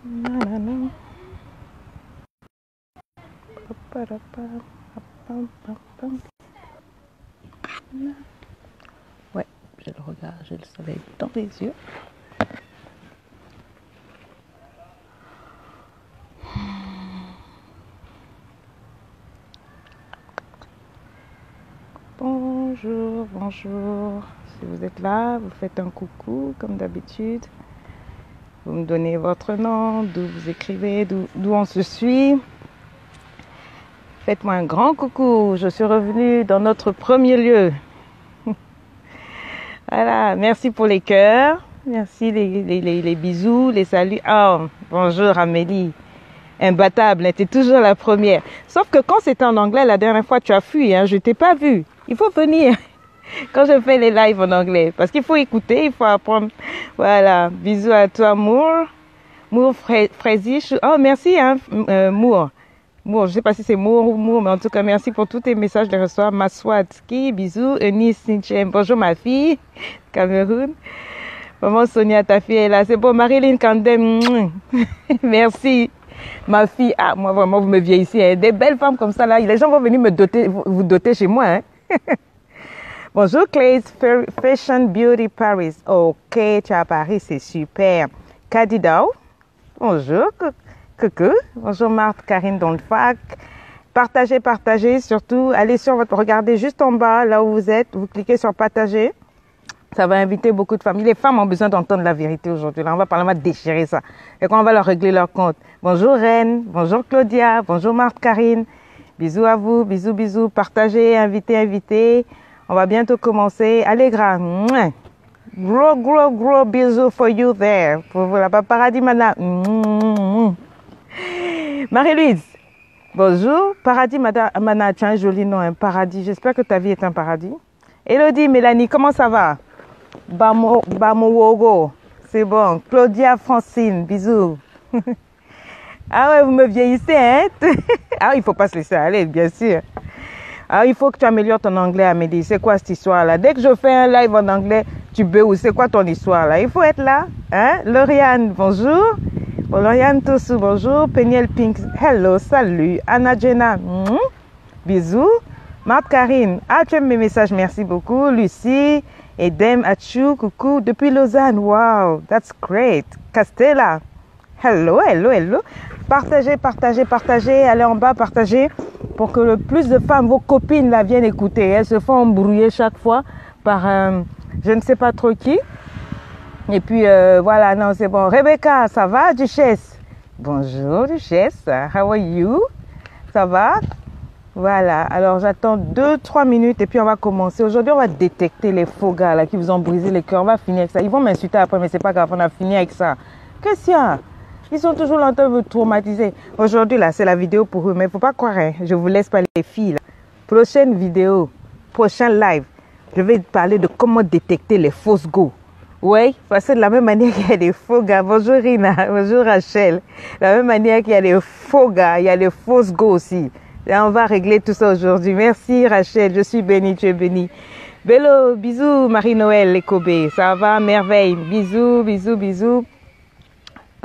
Nanana. Ouais, je le regarde, j'ai le soleil dans les yeux. Bonjour, bonjour. Si vous êtes là, vous faites un coucou comme d'habitude. Vous me donnez votre nom, d'où vous écrivez, d'où on se suit. Faites-moi un grand coucou. Je suis revenue dans notre premier lieu. Voilà, merci pour les cœurs. Merci les bisous, les saluts. Oh, bonjour Amélie. Imbattable, tu es toujours la première. Sauf que quand c'était en anglais, la dernière fois, tu as fui, hein, je t'ai pas vu. Il faut venir quand je fais les lives en anglais. Parce qu'il faut écouter, il faut apprendre. Voilà, bisous à toi, Moore. Moore Fraisiche. Oh, merci, hein, Moore. Moore, je sais pas si c'est Moore ou Moore, mais en tout cas, merci pour tous tes messages de recevoir. Maswatski, bisous. Eunice Sinchem, bonjour ma fille. Cameroun. Maman Sonia, ta fille est là. C'est bon, Marilyn Kandem. Merci. Ma fille, ah, moi vraiment, vous me vieillissez. Hein. Des belles femmes comme ça, là, les gens vont venir me doter, vous doter chez moi. Hein. Bonjour, Clays, Fashion Beauty Paris. Ok, tu es à Paris, c'est super. Kadidao, bonjour, coucou. Bonjour, Marthe, Karine Donfac. Partagez, surtout. Allez sur regardez juste en bas, là où vous êtes. Vous cliquez sur partager. Ça va inviter beaucoup de familles. Les femmes ont besoin d'entendre la vérité aujourd'hui. Là, on va déchirer ça. Et qu'on va leur régler leur compte. Bonjour Reine, bonjour Claudia, bonjour Marthe Karine. Bisous à vous, bisous. Partagez, invitez. On va bientôt commencer. Allez, gras. Gros bisous for you there. Pour vous, la paradis, madame. Marie-Louise, bonjour. Paradis, madame, tu as un joli nom, un paradis. J'espère que ta vie est un paradis. Elodie, Mélanie, comment ça va? Bamowogo, c'est bon. Claudia, Francine, bisous. Ah ouais, vous me vieillissez, hein? Ah, il faut pas se laisser aller, bien sûr. Ah, il faut que tu améliores ton anglais, Amélie. C'est quoi cette histoire-là? Dès que je fais un live en anglais, tu beuh. C'est quoi ton histoire, là? Il faut être là, hein? Lauriane, bonjour. Bon, Lauriane Tossou, bonjour. Peniel Pink, hello, salut. Anna Jenna, bisous. Marthe Karine, ah, tu aimes mes messages, merci beaucoup. Lucie, Edem Achou, coucou. Depuis Lausanne, wow, that's great. Castella, hello. Partagez. Allez en bas, partagez pour que le plus de femmes, vos copines, la viennent écouter. Elles se font embrouiller chaque fois par je ne sais pas trop qui. Et puis, voilà, non, c'est bon. Rebecca, ça va, Duchesse? Bonjour, Duchesse. How are you? Ça va? Voilà, alors j'attends 2-3 minutes et puis on va commencer. Aujourd'hui, on va détecter les faux gars là qui vous ont brisé les cœurs. On va finir avec ça. Ils vont m'insulter après, mais c'est pas grave, on a fini avec ça. Qu'est-ce qu'il y a? Ils sont toujours là en train de me traumatiser. Aujourd'hui, là, c'est la vidéo pour eux, mais il ne faut pas croire, hein. Je vous laisse pas les filles. Là. Prochaine vidéo, prochain live, je vais parler de comment détecter les fausses go. Oui, parce que de la même manière qu'il y a des faux gars. Bonjour Rina, bonjour Rachel. De la même manière qu'il y a des faux gars, il y a des fausses go aussi. Et on va régler tout ça aujourd'hui. Merci Rachel, je suis bénie, tu es bénie. Bello, bisous Marie-Noël Lekobé, ça va, merveille. Bisous.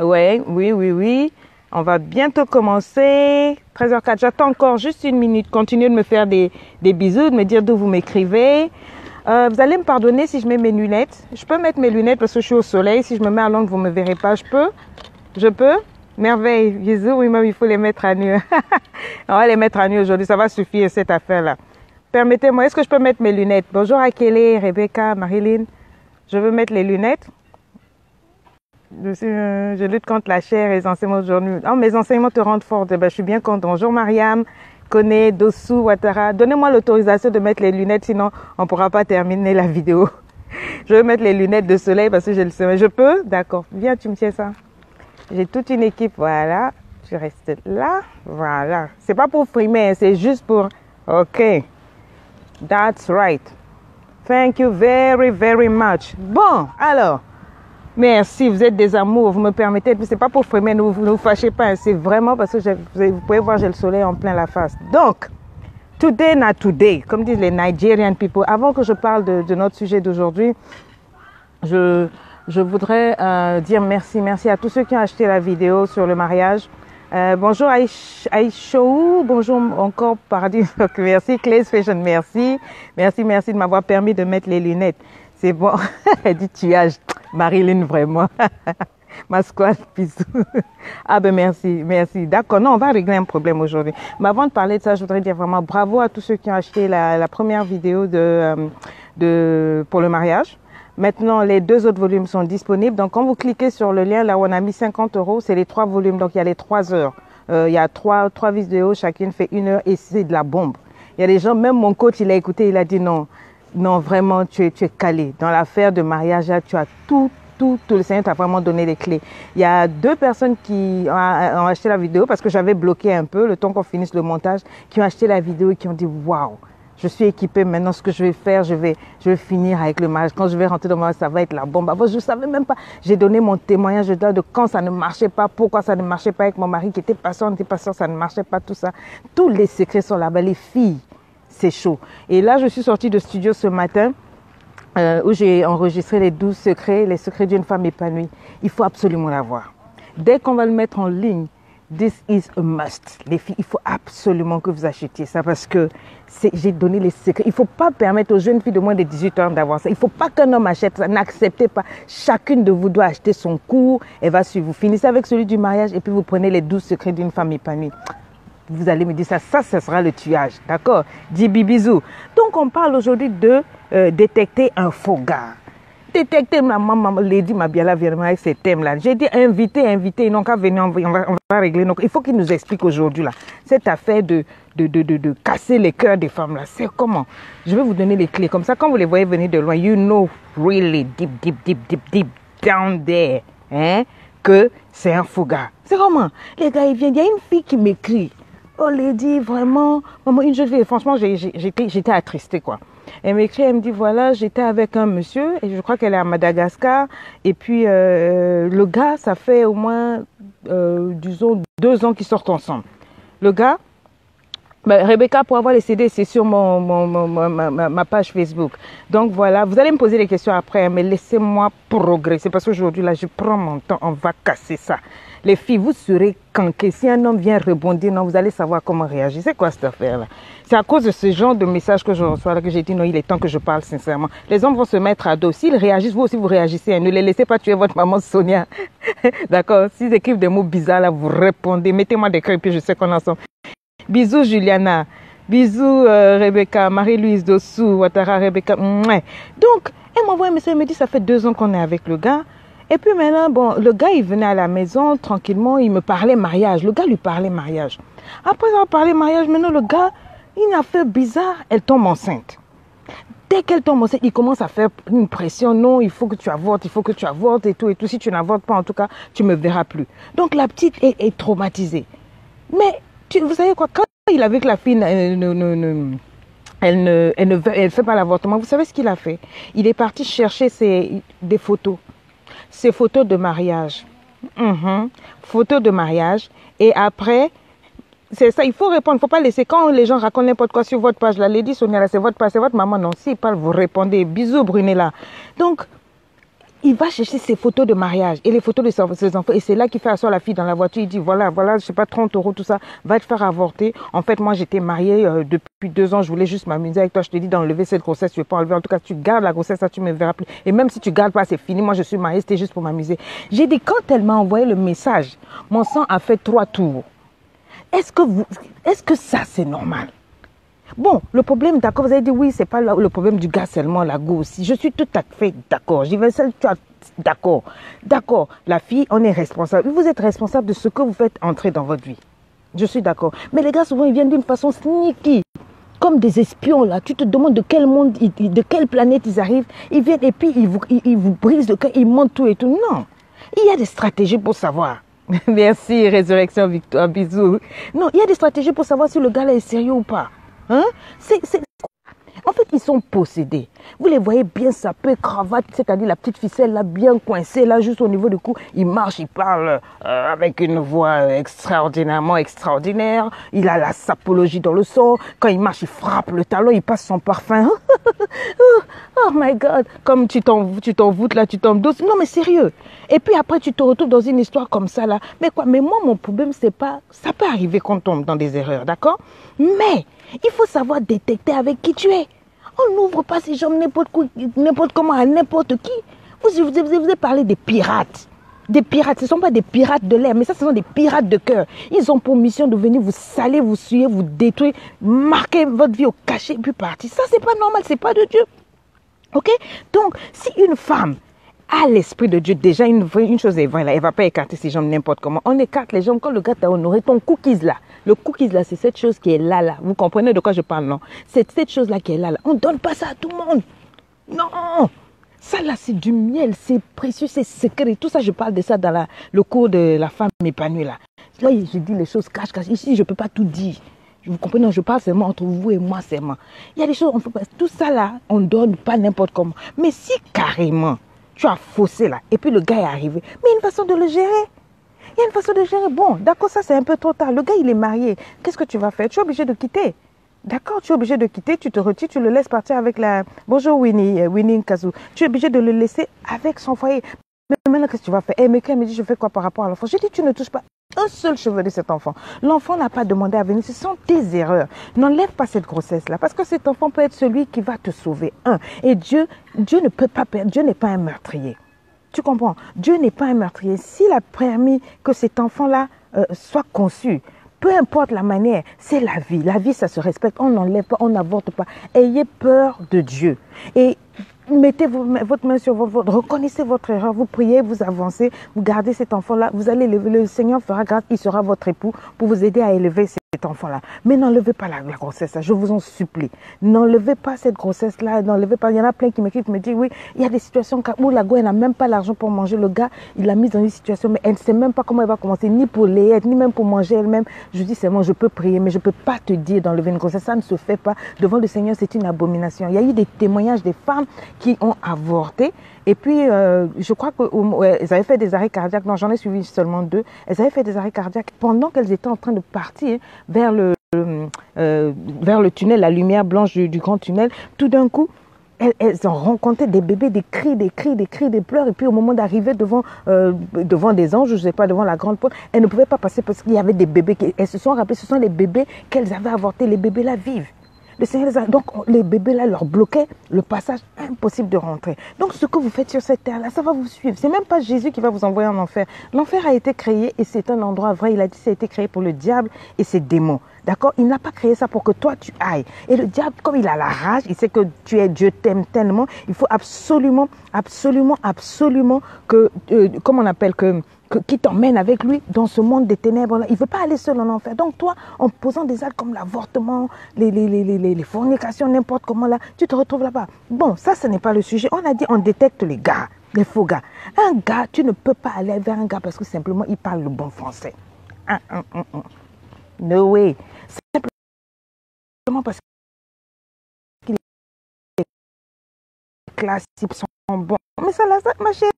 Ouais, oui. On va bientôt commencer. 13h04, j'attends encore juste une minute. Continuez de me faire des bisous, de me dire d'où vous m'écrivez. Vous allez me pardonner si je mets mes lunettes. Je peux mettre mes lunettes parce que je suis au soleil. Si je me mets à l'ombre, vous ne me verrez pas. Je peux. Merveille, bisous, oui, même il faut les mettre à nu. On va les mettre à nu aujourd'hui, ça va suffire cette affaire-là. Permettez-moi, est-ce que je peux mettre mes lunettes? Bonjour Akele, Rebecca, Marilyn. Je veux mettre les lunettes. Je lutte contre la chair et les enseignements aujourd'hui. Oh, mes enseignements te rendent forte. Ben, je suis bien contente. Bonjour Mariam, Kone, Dossou, Ouattara. Donnez-moi l'autorisation de mettre les lunettes, sinon on ne pourra pas terminer la vidéo. Je veux mettre les lunettes de soleil parce que j'ai le soleil. Je peux? D'accord. Viens, tu me tiens ça. J'ai toute une équipe, voilà. Je reste là, voilà. C'est pas pour frimer, c'est juste pour... Ok. That's right. Thank you very much. Bon, alors. Merci, vous êtes des amours, vous me permettez. C'est pas pour frimer, ne vous fâchez pas. C'est vraiment parce que vous pouvez voir, j'ai le soleil en plein la face. Donc, today not today, comme disent les Nigerian people. Avant que je parle de notre sujet d'aujourd'hui, je je voudrais dire merci à tous ceux qui ont acheté la vidéo sur le mariage. Bonjour Aïchou, bonjour encore Paradis, merci Clays Fashion, merci de m'avoir permis de mettre les lunettes. C'est bon, elle dit tuage, Marilyn vraiment. Ma squad, bisous. Ah ben merci. D'accord, non, on va régler un problème aujourd'hui. Mais avant de parler de ça, je voudrais dire vraiment bravo à tous ceux qui ont acheté la première vidéo pour le mariage. Maintenant, les 2 autres volumes sont disponibles. Donc, quand vous cliquez sur le lien, là où on a mis 50 €, c'est les 3 volumes. Donc, il y a les 3 heures. Il y a 3 vidéos, chacune fait 1 heure et c'est de la bombe. Il y a des gens, même mon coach, il a écouté, il a dit non, vraiment, tu es calé. Dans l'affaire de mariage, là, tu as tout le Seigneur t'a vraiment donné les clés. Il y a 2 personnes qui ont acheté la vidéo parce que j'avais bloqué un peu le temps qu'on finisse le montage, qui ont acheté la vidéo et qui ont dit waouh, je suis équipée maintenant, ce que je vais faire, je vais finir avec le mariage. Quand je vais rentrer dans le mariage, ça va être la bombe. Avant, je ne savais même pas. J'ai donné mon témoignage de quand ça ne marchait pas, pourquoi ça ne marchait pas avec mon mari qui était patient, ça ne marchait pas, tout ça. Tous les secrets sont là-bas. Les filles, c'est chaud. Et là, je suis sortie de studio ce matin. Où j'ai enregistré les 12 secrets, les secrets d'une femme épanouie. Il faut absolument la voir. Dès qu'on va le mettre en ligne, this is a must. Les filles, il faut absolument que vous achetiez ça parce que j'ai donné les secrets. Il ne faut pas permettre aux jeunes filles de moins de 18 ans d'avoir ça. Il ne faut pas qu'un homme achète ça. N'acceptez pas. Chacune de vous doit acheter son cours. Elle va suivre. Vous finissez avec celui du mariage et puis vous prenez les 12 secrets d'une femme épanouie. Vous allez me dire ça sera le tuage, d'accord? Dis bisous. Donc on parle aujourd'hui de détecter un faux gars. Détecter, maman, Lady Mabiala vient avec ces thèmes-là. J'ai dit inviter, ils n'ont qu'à venir, on va régler. Donc il faut qu'ils nous expliquent aujourd'hui là cette affaire de casser les cœurs des femmes là. C'est comment? Je vais vous donner les clés. Comme ça, quand vous les voyez venir de loin, you know really deep down there, hein, que c'est un faux gars. C'est comment? Les gars, ils viennent. Il y a une fille qui m'écrit. Oh, Lady, vraiment, maman, une jeune fille, franchement, j'étais attristée, quoi. Elle m'écrit, elle me dit, voilà, j'étais avec un monsieur, et je crois qu'elle est à Madagascar, et puis le gars, ça fait au moins, disons, 2 ans qu'ils sortent ensemble. Le gars, Rebecca, pour avoir les CD, c'est sur ma page Facebook. Donc voilà, vous allez me poser des questions après, mais laissez-moi progresser, parce qu'aujourd'hui, là, je prends mon temps, on va casser ça. Les filles, vous serez canquées. Si un homme vient rebondir, non, vous allez savoir comment réagir. C'est quoi cette affaire-là? C'est à cause de ce genre de message que je reçois là que j'ai dit non, il est temps que je parle sincèrement. Les hommes vont se mettre à dos. S'ils réagissent, vous aussi vous réagissez. Ne les laissez pas tuer votre maman Sonia. D'accord? S'ils écrivent des mots bizarres là, vous répondez. Mettez-moi des cœurs et puis je sais qu'on est ensemble. Bisous Juliana. Bisous Rebecca. Marie-Louise Dossou. Ouattara Rebecca. Mouais. Donc, elle m'envoie un message. Elle me dit ça fait 2 ans qu'on est avec le gars. Et puis maintenant, bon, le gars, il venait à la maison tranquillement, il me parlait mariage. Le gars lui parlait mariage. Après avoir parlé mariage, maintenant, le gars, il a fait bizarre, elle tombe enceinte. Dès qu'elle tombe enceinte, il commence à faire une pression. Non, il faut que tu avortes et tout. Si tu n'avortes pas, en tout cas, tu ne me verras plus. Donc, la petite est traumatisée. Mais, vous savez quoi, quand il a vu que la fille elle ne fait pas l'avortement, vous savez ce qu'il a fait? Il est parti chercher des photos. Ces photos de mariage. Photos de mariage. Et après, c'est ça, il faut répondre. Il ne faut pas laisser. Quand les gens racontent n'importe quoi sur votre page, la Lady Sonia, c'est votre page, c'est votre maman. Non, s'ils parlent, vous répondez. Bisous, Brunella. Donc, il va chercher ses photos de mariage et les photos de ses enfants. Et c'est là qu'il fait asseoir la fille dans la voiture. Il dit, voilà, je sais pas, 30 €, tout ça, va te faire avorter. En fait, moi, j'étais mariée depuis 2 ans. Je voulais juste m'amuser avec toi. Je te dis d'enlever cette grossesse. Tu ne veux pas enlever. En tout cas, tu gardes la grossesse, ça, tu me verras plus. Et même si tu gardes pas, c'est fini. Moi, je suis mariée. C'était juste pour m'amuser. J'ai dit, quand elle m'a envoyé le message, mon sang a fait 3 tours. Est-ce que ça, c'est normal? Bon, le problème, d'accord, vous avez dit oui, c'est pas le problème du gars seulement, la go aussi. Je suis tout à fait d'accord. J'y vais seul, d'accord. D'accord, la fille, on est responsable. Vous êtes responsable de ce que vous faites entrer dans votre vie. Je suis d'accord. Mais les gars, souvent, ils viennent d'une façon sneaky. Comme des espions, là. Tu te demandes de quel monde, de quelle planète ils arrivent. Ils viennent et puis ils vous brisent le cœur, ils montent tout et tout. Non. Il y a des stratégies pour savoir. Merci, Résurrection Victoire, bisous. Non, il y a des stratégies pour savoir si le gars là est sérieux ou pas. Hein? En fait, ils sont possédés. Vous les voyez bien sapés, cravate, c'est-à-dire la petite ficelle là, bien coincée, là, juste au niveau du cou. Ils marchent, ils parlent avec une voix extraordinairement extraordinaire. Il a la sapologie dans le sang. Quand il marche, il frappe le talon, il passe son parfum. Oh my God, comme tu t'envoûtes là, tu tombes douce. Non mais sérieux. Et puis après, tu te retrouves dans une histoire comme ça là. Mais quoi, mais moi, mon problème, c'est pas... Ça peut arriver qu'on tombe dans des erreurs, d'accord? Mais il faut savoir détecter avec qui tu es. On n'ouvre pas ses jambes n'importe comment à n'importe qui. Vous avez parlé des pirates. Des pirates, ce ne sont pas des pirates de l'air, mais ça, ce sont des pirates de cœur. Ils ont pour mission de venir vous saler, vous souiller, vous détruire, marquer votre vie au cachet, puis partir. Ça, c'est pas normal, c'est pas de Dieu. Ok? Donc, si une femme a l'esprit de Dieu, déjà, une chose est vraie, là, elle ne va pas écarter ses jambes n'importe comment. On écarte les jambes quand le gars t'a honoré, ton cookies là. Le cookies là, c'est cette chose qui est là. Vous comprenez de quoi je parle, non? C'est cette chose là qui est là. On ne donne pas ça à tout le monde. Non! Ça là, c'est du miel, c'est précieux, c'est secret. Tout ça, je parle de ça dans le cours de la femme épanouie là. Là, je dis les choses cache. Ici, je ne peux pas tout dire. Vous comprenez, je parle seulement entre vous et moi seulement. Il y a des choses, on peut pas. Tout ça là, on ne donne pas n'importe comment. Mais si carrément, tu as faussé là, et puis le gars est arrivé, mais il y a une façon de le gérer. Il y a une façon de gérer. Bon, d'accord, ça c'est un peu trop tard. Le gars, il est marié. Qu'est-ce que tu vas faire? Tu es obligé de quitter. D'accord, tu es obligé de quitter, tu te retires, tu le laisses partir avec la... Bonjour Winnie Nkazou. Tu es obligé de le laisser avec son foyer. Mais maintenant, qu'est-ce que tu vas faire? Mais quand elle me dit, je fais quoi par rapport à l'enfant? Je dis, tu ne touches pas un seul cheveu de cet enfant. L'enfant n'a pas demandé à venir. Ce sont tes erreurs. N'enlève pas cette grossesse-là. Parce que cet enfant peut être celui qui va te sauver. Et Dieu ne peut pas perdre. Dieu n'est pas un meurtrier. Tu comprends? Dieu n'est pas un meurtrier. S'il a permis que cet enfant-là soit conçu, peu importe la manière, c'est la vie. La vie, ça se respecte. On n'enlève pas, on n'avorte pas. Ayez peur de Dieu. Et mettez votre main sur votre ventre, reconnaissez votre erreur, vous priez, vous avancez, vous gardez cet enfant-là, vous allez élever, le Seigneur fera grâce, il sera votre époux pour vous aider à élever cet enfant-là. Mais n'enlevez pas la grossesse, je vous en supplie. N'enlevez pas cette grossesse-là, n'enlevez pas. Il y en a plein qui m'écrivent, qui me disent, oui, il y a des situations où la gosse n'a même pas l'argent pour manger. Le gars, il l'a mise dans une situation, mais elle ne sait même pas comment elle va commencer, ni pour les aides, ni même pour manger elle-même. Je dis, c'est moi, je peux prier, mais je ne peux pas te dire d'enlever une grossesse. Ça ne se fait pas. Devant le Seigneur, c'est une abomination. Il y a eu des témoignages des femmes qui ont avorté. Et puis, je crois qu'elles avaient fait des arrêts cardiaques. Non, j'en ai suivi seulement 2. Elles avaient fait des arrêts cardiaques pendant qu'elles étaient en train de partir vers le tunnel, la lumière blanche du grand tunnel. Tout d'un coup, elles ont rencontré des bébés, des cris, des pleurs. Et puis, au moment d'arriver devant des anges, je ne sais pas, devant la grande porte, elles ne pouvaient pas passer parce qu'il y avait des bébés. Elles se sont rappelées, ce sont les bébés qu'elles avaient avortés. Les bébés là vivent. Le Seigneur donc les bébés là leur bloquaient le passage, impossible de rentrer. Donc ce que vous faites sur cette terre là, ça va vous suivre. C'est même pas Jésus qui va vous envoyer en enfer. L'enfer a été créé et c'est un endroit vrai. Il a dit que ça a été créé pour le diable et ses démons. D'accord? Il n'a pas créé ça pour que toi tu ailles. Et le diable, comme il a la rage, il sait que Dieu t'aime tellement, il faut absolument que, comment on appelle, qui t'emmène avec lui dans ce monde des ténèbres. Il ne veut pas aller seul en enfer. Donc toi, en posant des actes comme l'avortement, les fornications, n'importe comment là, tu te retrouves là-bas. Bon, ça, ce n'est pas le sujet. On a dit, on détecte les gars, les faux gars. Un gars, tu ne peux pas aller vers un gars parce que simplement, il parle le bon français. No way. Simplement parce qu'il est classe, ils sont bons. Mais ça, là, ma chérie,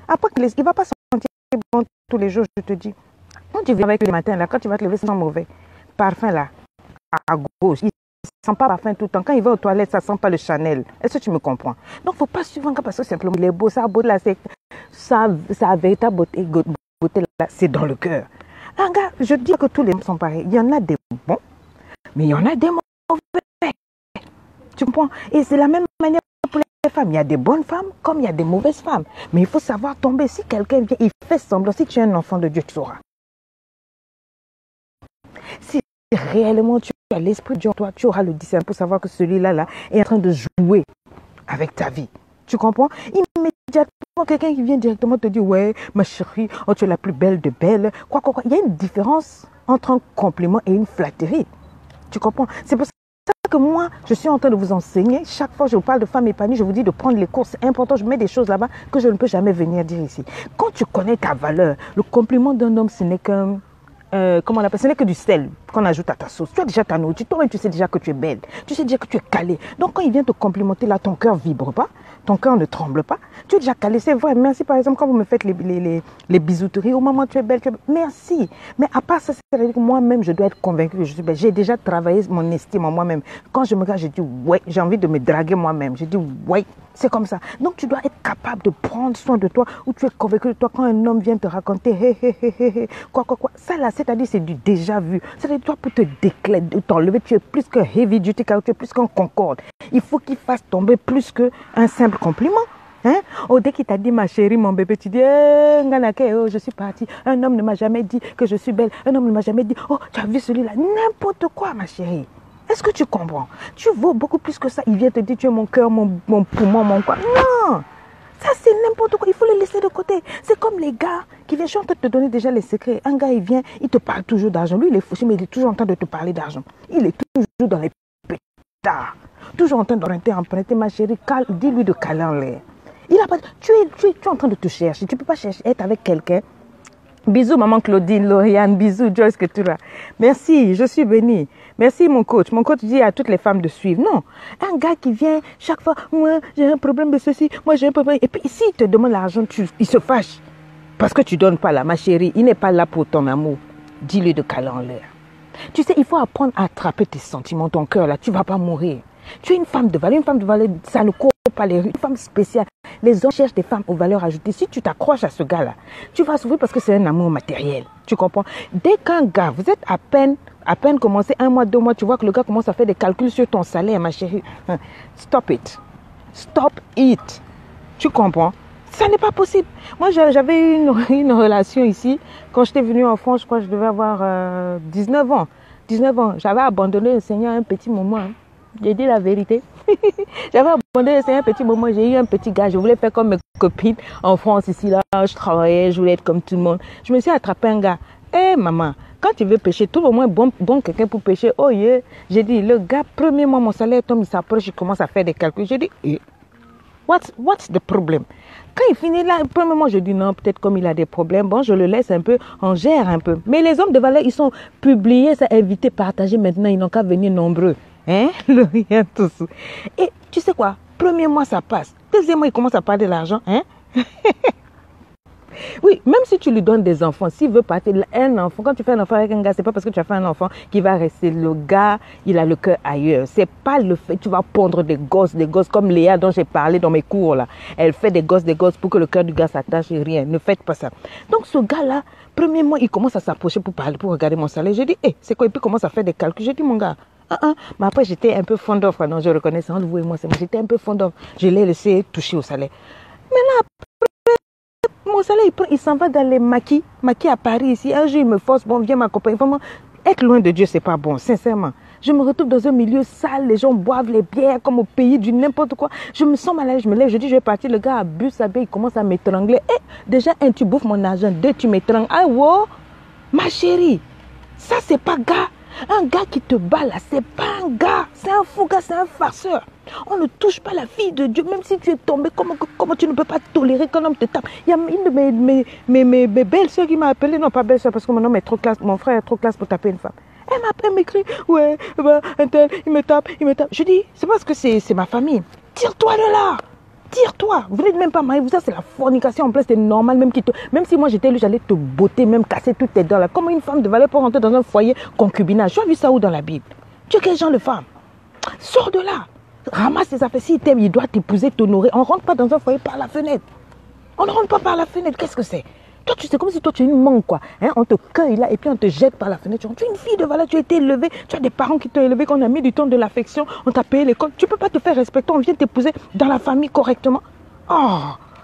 après, il ne va pas se sentir bon tous les jours, je te dis. Quand tu viens avec lui le matin, là, quand tu vas te lever, ça sent mauvais. Parfum, là, à gauche, il ne sent pas parfum tout le temps. Quand il va aux toilettes, ça ne sent pas le Chanel. Est-ce que tu me comprends? Donc, il ne faut pas suivre un gars parce que simplement, il est beau, sa beauté, là, sa véritable beauté, là, c'est dans le cœur. Un gars, je dis que tous les hommes sont pareils. Il y en a des bons, mais il y en a des mauvais. Tu comprends? Et c'est la même manière pour les femmes. Il y a des bonnes femmes comme il y a des mauvaises femmes. Mais il faut savoir tomber. Si quelqu'un vient, il fait semblant. Si tu es un enfant de Dieu, tu sauras. Si réellement tu as l'esprit de Dieu en toi, tu auras le discernement pour savoir que celui-là là, est en train de jouer avec ta vie. Tu comprends? Immédiatement, quelqu'un qui vient directement te dire, ouais, ma chérie, oh, tu es la plus belle de belles. Quoi. Il y a une différence entre un compliment et une flatterie. Tu comprends? C'est pour ça que moi, je suis en train de vous enseigner. Chaque fois que je vous parle de femmes épanouies, je vous dis de prendre les cours. C'est important, je mets des choses là-bas que je ne peux jamais venir dire ici. Quand tu connais ta valeur, le compliment d'un homme, ce n'est qu'un comment on appelle, ce n'est que du sel qu'on ajoute à ta sauce. Tu as déjà ta nourriture, toi-même tu sais déjà que tu es belle, tu sais déjà que tu es calée. Donc quand il vient te complimenter là, ton cœur vibre pas, ton cœur ne tremble pas. Tu es déjà calée, c'est vrai. Merci par exemple quand vous me faites les bisouteries, au moment où tu es belle, merci. Mais à part ça, c'est-à-dire que moi-même je dois être convaincue que je suis belle. J'ai déjà travaillé mon estime en moi-même. Quand je me regarde, je dis ouais, j'ai envie de me draguer moi-même. Je dis ouais, c'est comme ça. Donc tu dois être capable de prendre soin de toi, où tu es convaincu de toi quand un homme vient te raconter quoi. Ça là, c'est-à-dire c'est du déjà vu. C'est-à-dire toi pour te déclarer, t'enlever, tu es plus qu'un heavy duty car tu es plus qu'un Concorde. Il faut qu'il fasse tomber plus qu'un simple compliment. Hein? Oh, dès qu'il t'a dit ma chérie, mon bébé, tu dis oh, je suis partie. Un homme ne m'a jamais dit que je suis belle. Un homme ne m'a jamais dit oh, tu as vu celui-là. N'importe quoi, ma chérie. Est-ce que tu comprends? Tu vaux beaucoup plus que ça. Il vient te dire tu es mon cœur, mon poumon, mon quoi. Non! Ça, c'est n'importe quoi. Il faut le laisser de côté. C'est comme les gars qui viennent, je suis en train de te donner déjà les secrets. Un gars, il vient, il te parle toujours d'argent. Lui, il est fouché, mais il est toujours en train de te parler d'argent. Il est toujours dans les pétards. Toujours en train d'emprunter, ma chérie. Dis-lui de caler en l'air. Il a pas. Tu es en train de te chercher. Tu ne peux pas chercher être avec quelqu'un. Bisous, maman Claudine, Lauriane. Bisous, Joyce, que tu as. Merci, je suis bénie. Merci, mon coach. Mon coach dit à toutes les femmes de suivre. Non, un gars qui vient chaque fois, moi, j'ai un problème de ceci, moi, j'ai un problème. Et puis, s'il te demande l'argent, il se fâche. Parce que tu ne donnes pas là, ma chérie. Il n'est pas là pour ton amour. Dis-lui de caler en l'air. Tu sais, il faut apprendre à attraper tes sentiments, ton cœur, là. Tu ne vas pas mourir. Tu es une femme de valeur. Une femme de valeur, ça ne court pas les rues. Une femme spéciale. Les hommes cherchent des femmes aux valeurs ajoutées. Si tu t'accroches à ce gars-là, tu vas souffrir parce que c'est un amour matériel. Tu comprends? Dès qu'un gars, vous êtes à peine commencé 1 mois, 2 mois, tu vois que le gars commence à faire des calculs sur ton salaire, ma chérie. Stop it. Stop it. Tu comprends? Ça n'est pas possible. Moi, j'avais une relation ici. Quand j'étais venue en France, je crois que je devais avoir 19 ans. 19 ans. J'avais abandonné le Seigneur à un petit moment. Hein. J'ai dit la vérité. J'avais abandonné le Seigneur à un petit moment. J'ai eu un petit gars. Je voulais faire comme mes copines en France ici. Là, je travaillais. Je voulais être comme tout le monde. Je me suis attrapé un gars. Hé, maman, quand tu veux pêcher, trouve au moins bon quelqu'un pour pêcher. Oh yeah. J'ai dit, le gars, premièrement, mon salaire tombe, il s'approche, il commence à faire des calculs. J'ai dit, what's the problem? Quand il finit là, premièrement, je dis non, peut-être comme il a des problèmes, bon, je le laisse un peu, on gère un peu. Mais les hommes de valeur, ils sont publiés, ça, invités, partagés, maintenant, ils n'ont qu'à venir nombreux. Hein? Le rien tout ça. Et tu sais quoi? Premier mois, ça passe. Deuxième mois, il commence à parler de l'argent. Hein? Oui, même si tu lui donnes des enfants, s'il veut partir, un enfant, quand tu fais un enfant avec un gars, c'est pas parce que tu as fait un enfant qu'il va rester. Le gars, il a le cœur ailleurs. C'est pas le fait, tu vas pondre des gosses comme Léa dont j'ai parlé dans mes cours là. Elle fait des gosses pour que le cœur du gars s'attache et rien. Ne faites pas ça. Donc ce gars-là, premièrement, il commence à s'approcher pour parler, pour regarder mon salaire. J'ai dit, c'est quoi? Et puis il commence à faire des calculs. J'ai dit, mon gars, mais après j'étais un peu fond d'offre. Non, je reconnais ça entre vous et moi, c'est moi. J'étais un peu fond d'offre. Je l'ai laissé toucher au salaire. Maintenant, mon salaire, il s'en va dans les maquis à Paris ici. Un jour, il me force, bon, viens m'accompagner. Vraiment, être loin de Dieu, c'est pas bon, sincèrement. Je me retrouve dans un milieu sale, les gens boivent les bières comme au pays du n'importe quoi. Je me sens mal à l'aise, je me lève, je dis, je vais partir. Le gars abuse sa bière, il commence à m'étrangler. Déjà, tu bouffes mon argent. 2, tu m'étrangles. Ah, wow, ma chérie, ça, c'est pas gars. Un gars qui te bat là, c'est pas un gars. C'est un fou gars, c'est un farceur. On ne touche pas la fille de Dieu, même si tu es tombé. Comment tu ne peux pas tolérer qu'un homme te tape? Il y a une de mes belles-sœurs qui m'a appelé. Non, pas belle-sœur, parce que mon homme est trop classe. Mon frère est trop classe pour taper une femme. Elle m'appelle, elle m'écrit. Ouais, un tel, il me tape. Je dis, c'est parce que c'est ma famille. Tire-toi de là. Tire-toi. Vous n'êtes même pas marié. Ça, c'est la fornication en place. C'est normal. Même si moi j'étais lui, j'allais te botter, même casser toutes tes dents là. Comment une femme de valeur peut rentrer dans un foyer concubinage? Tu as vu ça où dans la Bible? Tu es quel genre de femme? Sors de là. Ramasse tes affaires. S'il t'aime, il doit t'épouser, t'honorer. On ne rentre pas dans un foyer par la fenêtre. On ne rentre pas par la fenêtre. Qu'est-ce que c'est? Toi, tu sais, comme si toi, tu es une manque, quoi. Hein? On te cueille là et puis on te jette par la fenêtre. Tu es une fille de valeur, tu as été élevée. Tu as des parents qui t'ont élevé, qu'on a mis du temps, de l'affection. On t'a payé l'école. Tu ne peux pas te faire respecter. On vient t'épouser dans la famille correctement. Oh!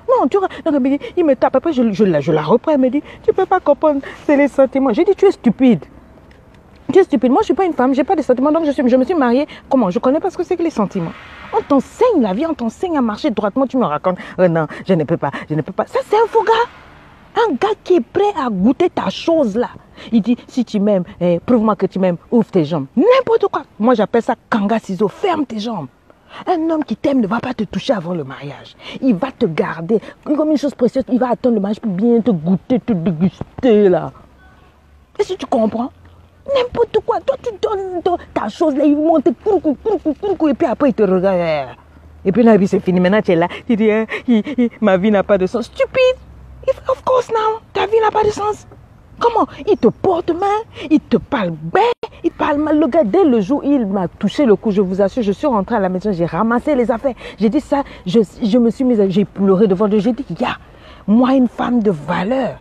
Non, il me tape. Après, je la reprends. Elle me dit, tu ne peux pas comprendre. C'est les sentiments. J'ai dit, tu es stupide. Tu es stupide. Moi, je ne suis pas une femme. Je n'ai pas de sentiments. Donc, je me suis mariée. Comment? Je ne connais pas ce que c'est que les sentiments. On t'enseigne la vie. On t'enseigne à marcher droitement. Tu me racontes. Non, je ne peux pas. Ça, c'est un faux gars. Un gars qui est prêt à goûter ta chose là. Il dit, si tu m'aimes, prouve-moi que tu m'aimes, ouvre tes jambes. N'importe quoi. Moi, j'appelle ça kanga ciseau. Ferme tes jambes. Un homme qui t'aime ne va pas te toucher avant le mariage. Il va te garder comme une chose précieuse. Il va attendre le mariage pour bien te goûter, te déguster là. Est-ce que tu comprends? N'importe quoi. Toi, tu donnes ta chose là, il monte, et puis après, il te regarde. Et puis là, c'est fini. Maintenant, tu es là. Tu dis, ma vie n'a pas de sens. Stupide. Of course now. Ta vie n'a pas de sens. Comment? Il te porte main, il te parle bien, il parle mal. Le gars, dès le jour où il m'a touché le cou, je vous assure, je suis rentrée à la maison, j'ai ramassé les affaires. J'ai dit ça, je me suis mise, j'ai pleuré devant Dieu. J'ai dit, moi, une femme de valeur.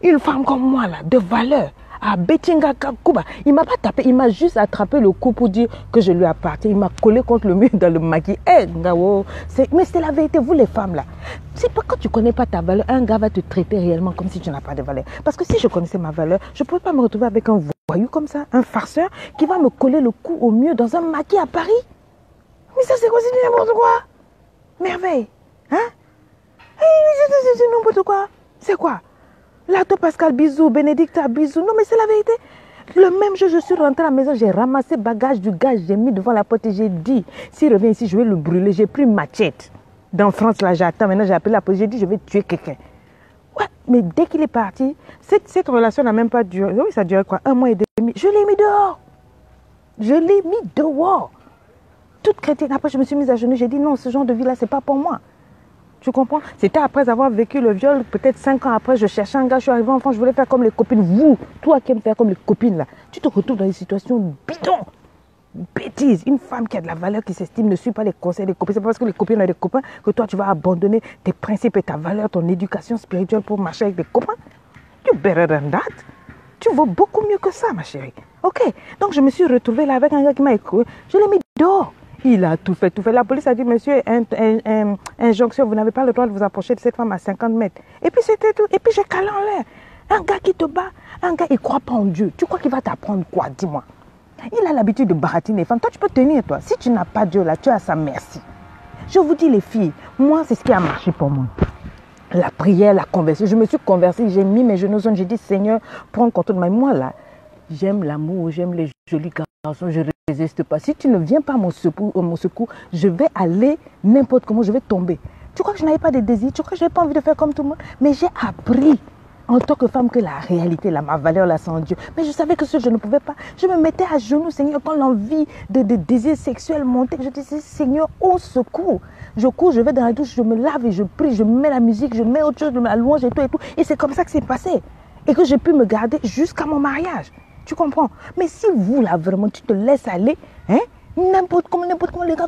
Une femme comme moi, là, de valeur. À Betinga Kuba. Il m'a pas tapé, il m'a juste attrapé le cou pour dire que je lui appartiens. Il m'a collé contre le mur dans le maquis. Mais c'est la vérité, vous les femmes là. C'est pas quand tu connais pas ta valeur, un gars va te traiter réellement comme si tu n'as pas de valeur. Parce que si je connaissais ma valeur, je ne pouvais pas me retrouver avec un voyou comme ça, un farceur qui va me coller le cou au mur dans un maquis à Paris. Mais ça c'est quoi, c'est n'importe quoi. Merveille. Hein? C'est n'importe quoi. C'est quoi? Lato Pascal, bisous. Bénédicta, bisous. Non, mais c'est la vérité. Le même jour, je suis rentrée à la maison, j'ai ramassé bagage du gars, j'ai mis devant la porte et j'ai dit, s'il revient ici, je vais le brûler. J'ai pris une machette. Dans France, là, j'attends. Maintenant, j'ai appelé la police. J'ai dit, je vais tuer quelqu'un. Ouais, mais dès qu'il est parti, cette relation n'a même pas duré. Oui, ça a duré quoi? 1 mois et demi. Je l'ai mis dehors. Je l'ai mis dehors. Toute chrétienne. Après, je me suis mise à genoux. J'ai dit, non, ce genre de vie-là, c'est pas pour moi. Tu comprends? C'était après avoir vécu le viol, peut-être 5 ans après, je cherchais un gars, je suis arrivée en France, je voulais faire comme les copines. Vous, toi qui aimes faire comme les copines là, tu te retrouves dans des situations bidons. Bêtise. Une femme qui a de la valeur, qui s'estime, ne suit pas les conseils des copines. C'est pas parce que les copines ont des copains que toi tu vas abandonner tes principes et ta valeur, ton éducation spirituelle pour marcher avec des copains. You better than that. Tu vaux beaucoup mieux que ça, ma chérie. Ok. Donc je me suis retrouvée là avec un gars qui m'a écouté. Je l'ai mis dehors. Il a tout fait, tout fait. La police a dit, monsieur, injonction, vous n'avez pas le droit de vous approcher de cette femme à 50 mètres. Et puis c'était tout. Et puis j'ai calé en l'air. Un gars qui te bat, un gars, il ne croit pas en Dieu. Tu crois qu'il va t'apprendre quoi? Dis-moi. Il a l'habitude de baratiner les femmes. Toi, tu peux tenir, toi. Si tu n'as pas Dieu là, tu es à sa merci. Je vous dis, les filles, moi, c'est ce qui a marché pour moi. La prière, la conversion. Je me suis conversée, j'ai mis mes genoux, j'ai dit, Seigneur, prends contrôle de moi. Là, j'aime l'amour, j'aime les jolis garçons, je ne résiste pas. Si tu ne viens pas à mon secours, je vais aller n'importe comment, je vais tomber. Tu crois que je n'avais pas de désir? Tu crois que je n'avais pas envie de faire comme tout le monde? Mais j'ai appris en tant que femme que la réalité, là, ma valeur, là, c'est en Dieu. Mais je savais que je ne pouvais pas. Je me mettais à genoux, Seigneur, quand l'envie de désir sexuel montait. Je disais, Seigneur, au secours. Je cours, je vais dans la douche, je me lave et je prie, je mets la musique, je mets autre chose, je me allonge et tout et tout. Et c'est comme ça que c'est passé. Et que j'ai pu me garder jusqu'à mon mariage. Tu comprends? Mais si vous, là, vraiment, tu te laisses aller, hein? N'importe comment, les gars,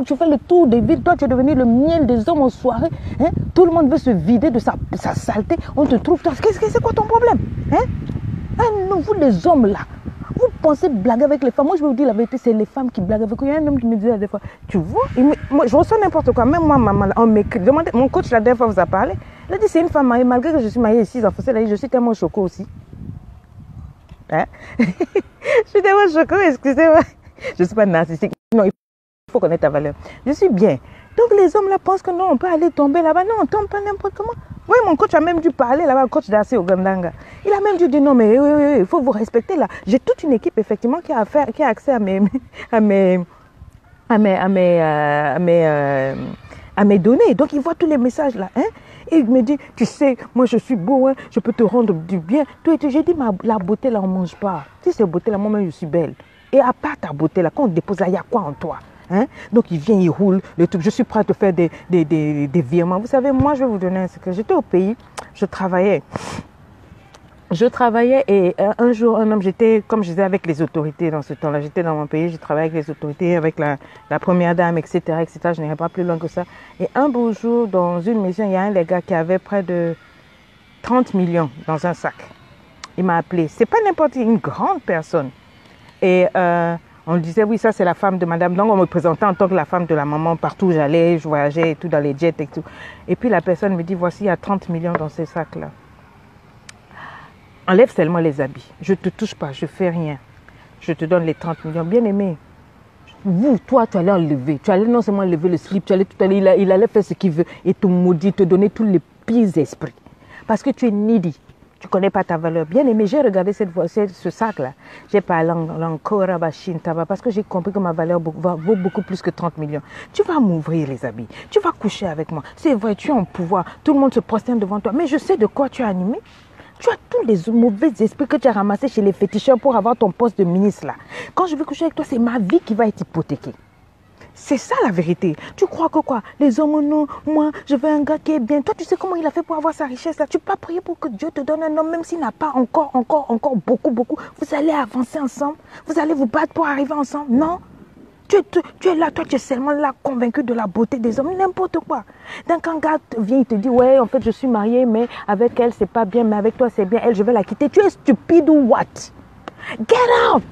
tu fais le tour des villes, toi, tu es devenu le miel des hommes en soirée, hein? Tout le monde veut se vider de sa saleté, on te trouve, toi, c'est quoi ton problème? Hein? Ah, non, vous, les hommes, là, vous pensez blaguer avec les femmes. Moi, je vais vous dire la vérité, c'est les femmes qui blaguent avec eux. Il y a un homme qui me disait des fois, tu vois, moi, je reçois n'importe quoi, même moi, maman, on m'écrit, mon coach, la dernière fois, vous a parlé, il a dit, c'est une femme mariée, malgré que je suis mariée 6 enfants, je suis tellement choquée aussi. Hein? Je suis tellement choquée, excusez-moi. Je ne suis pas narcissique. Non, il faut connaître ta valeur. Je suis bien. Donc les hommes là pensent que non, on peut aller tomber là-bas. Non, on ne tombe pas n'importe comment. Oui, mon coach a même dû parler là-bas, le coach d'Assé au Gandanga. Il a même dû dire non, mais il faut vous respecter là. J'ai toute une équipe effectivement qui a accès à mes données. Donc ils voient tous les messages là. Hein? Et il me dit, tu sais, moi je suis beau, hein, je peux te rendre du bien. J'ai dit, la beauté là, on ne mange pas. Si c'est beauté là, moi-même je suis belle. Et à part ta beauté là, quand on dépose là, il y a quoi en toi? Hein? Donc il vient, il roule, le truc. Je suis prêt à te faire des virements. Vous savez, moi je vais vous donner un secret. J'étais au pays, je travaillais et un jour, un homme, comme je disais, avec les autorités dans ce temps-là. J'étais dans mon pays, je travaillais avec les autorités, avec la première dame, etc., etc. Je n'irai pas plus loin que ça. Et un beau jour, dans une maison, il y a un des gars qui avait près de 30 millions dans un sac. Il m'a appelé. C'est pas n'importe qui, une grande personne. Et on disait, oui, ça c'est la femme de madame. Donc on me présentait en tant que la femme de la maman. Partout où j'allais, je voyageais et tout, dans les jets et tout. Et puis la personne me dit, voici, il y a 30 millions dans ces sacs-là. Enlève seulement les habits. Je ne te touche pas, je ne fais rien. Je te donne les 30 millions. Bien aimé, toi, tu allais enlever. Tu allais non seulement enlever le slip, il allait faire ce qu'il veut et te maudire, te donner tous les pires esprits. Parce que tu es needy. Tu ne connais pas ta valeur. Bien aimé, j'ai regardé ce sac-là. J'ai parlé encore parce que j'ai compris que ma valeur vaut beaucoup plus que 30 millions. Tu vas m'ouvrir les habits. Tu vas coucher avec moi. C'est vrai, tu es en pouvoir. Tout le monde se prosterne devant toi. Mais je sais de quoi tu es animé. Tu as tous les mauvais esprits que tu as ramassés chez les féticheurs pour avoir ton poste de ministre là. Quand je vais coucher avec toi, c'est ma vie qui va être hypothéquée. C'est ça la vérité. Tu crois que quoi? Les hommes, non, moi, je veux un gars qui est bien. Toi, tu sais comment il a fait pour avoir sa richesse là. Tu peux pas prier pour que Dieu te donne un homme, même s'il n'a pas encore beaucoup. Vous allez avancer ensemble. Vous allez vous battre pour arriver ensemble. Non. Tu es là, toi, tu es seulement là, convaincu de la beauté des hommes, n'importe quoi. Donc, quand un gars vient, il te dit, ouais, en fait, je suis mariée, mais avec elle, c'est pas bien, mais avec toi, c'est bien, elle, je vais la quitter. Tu es stupide ou what? Get out!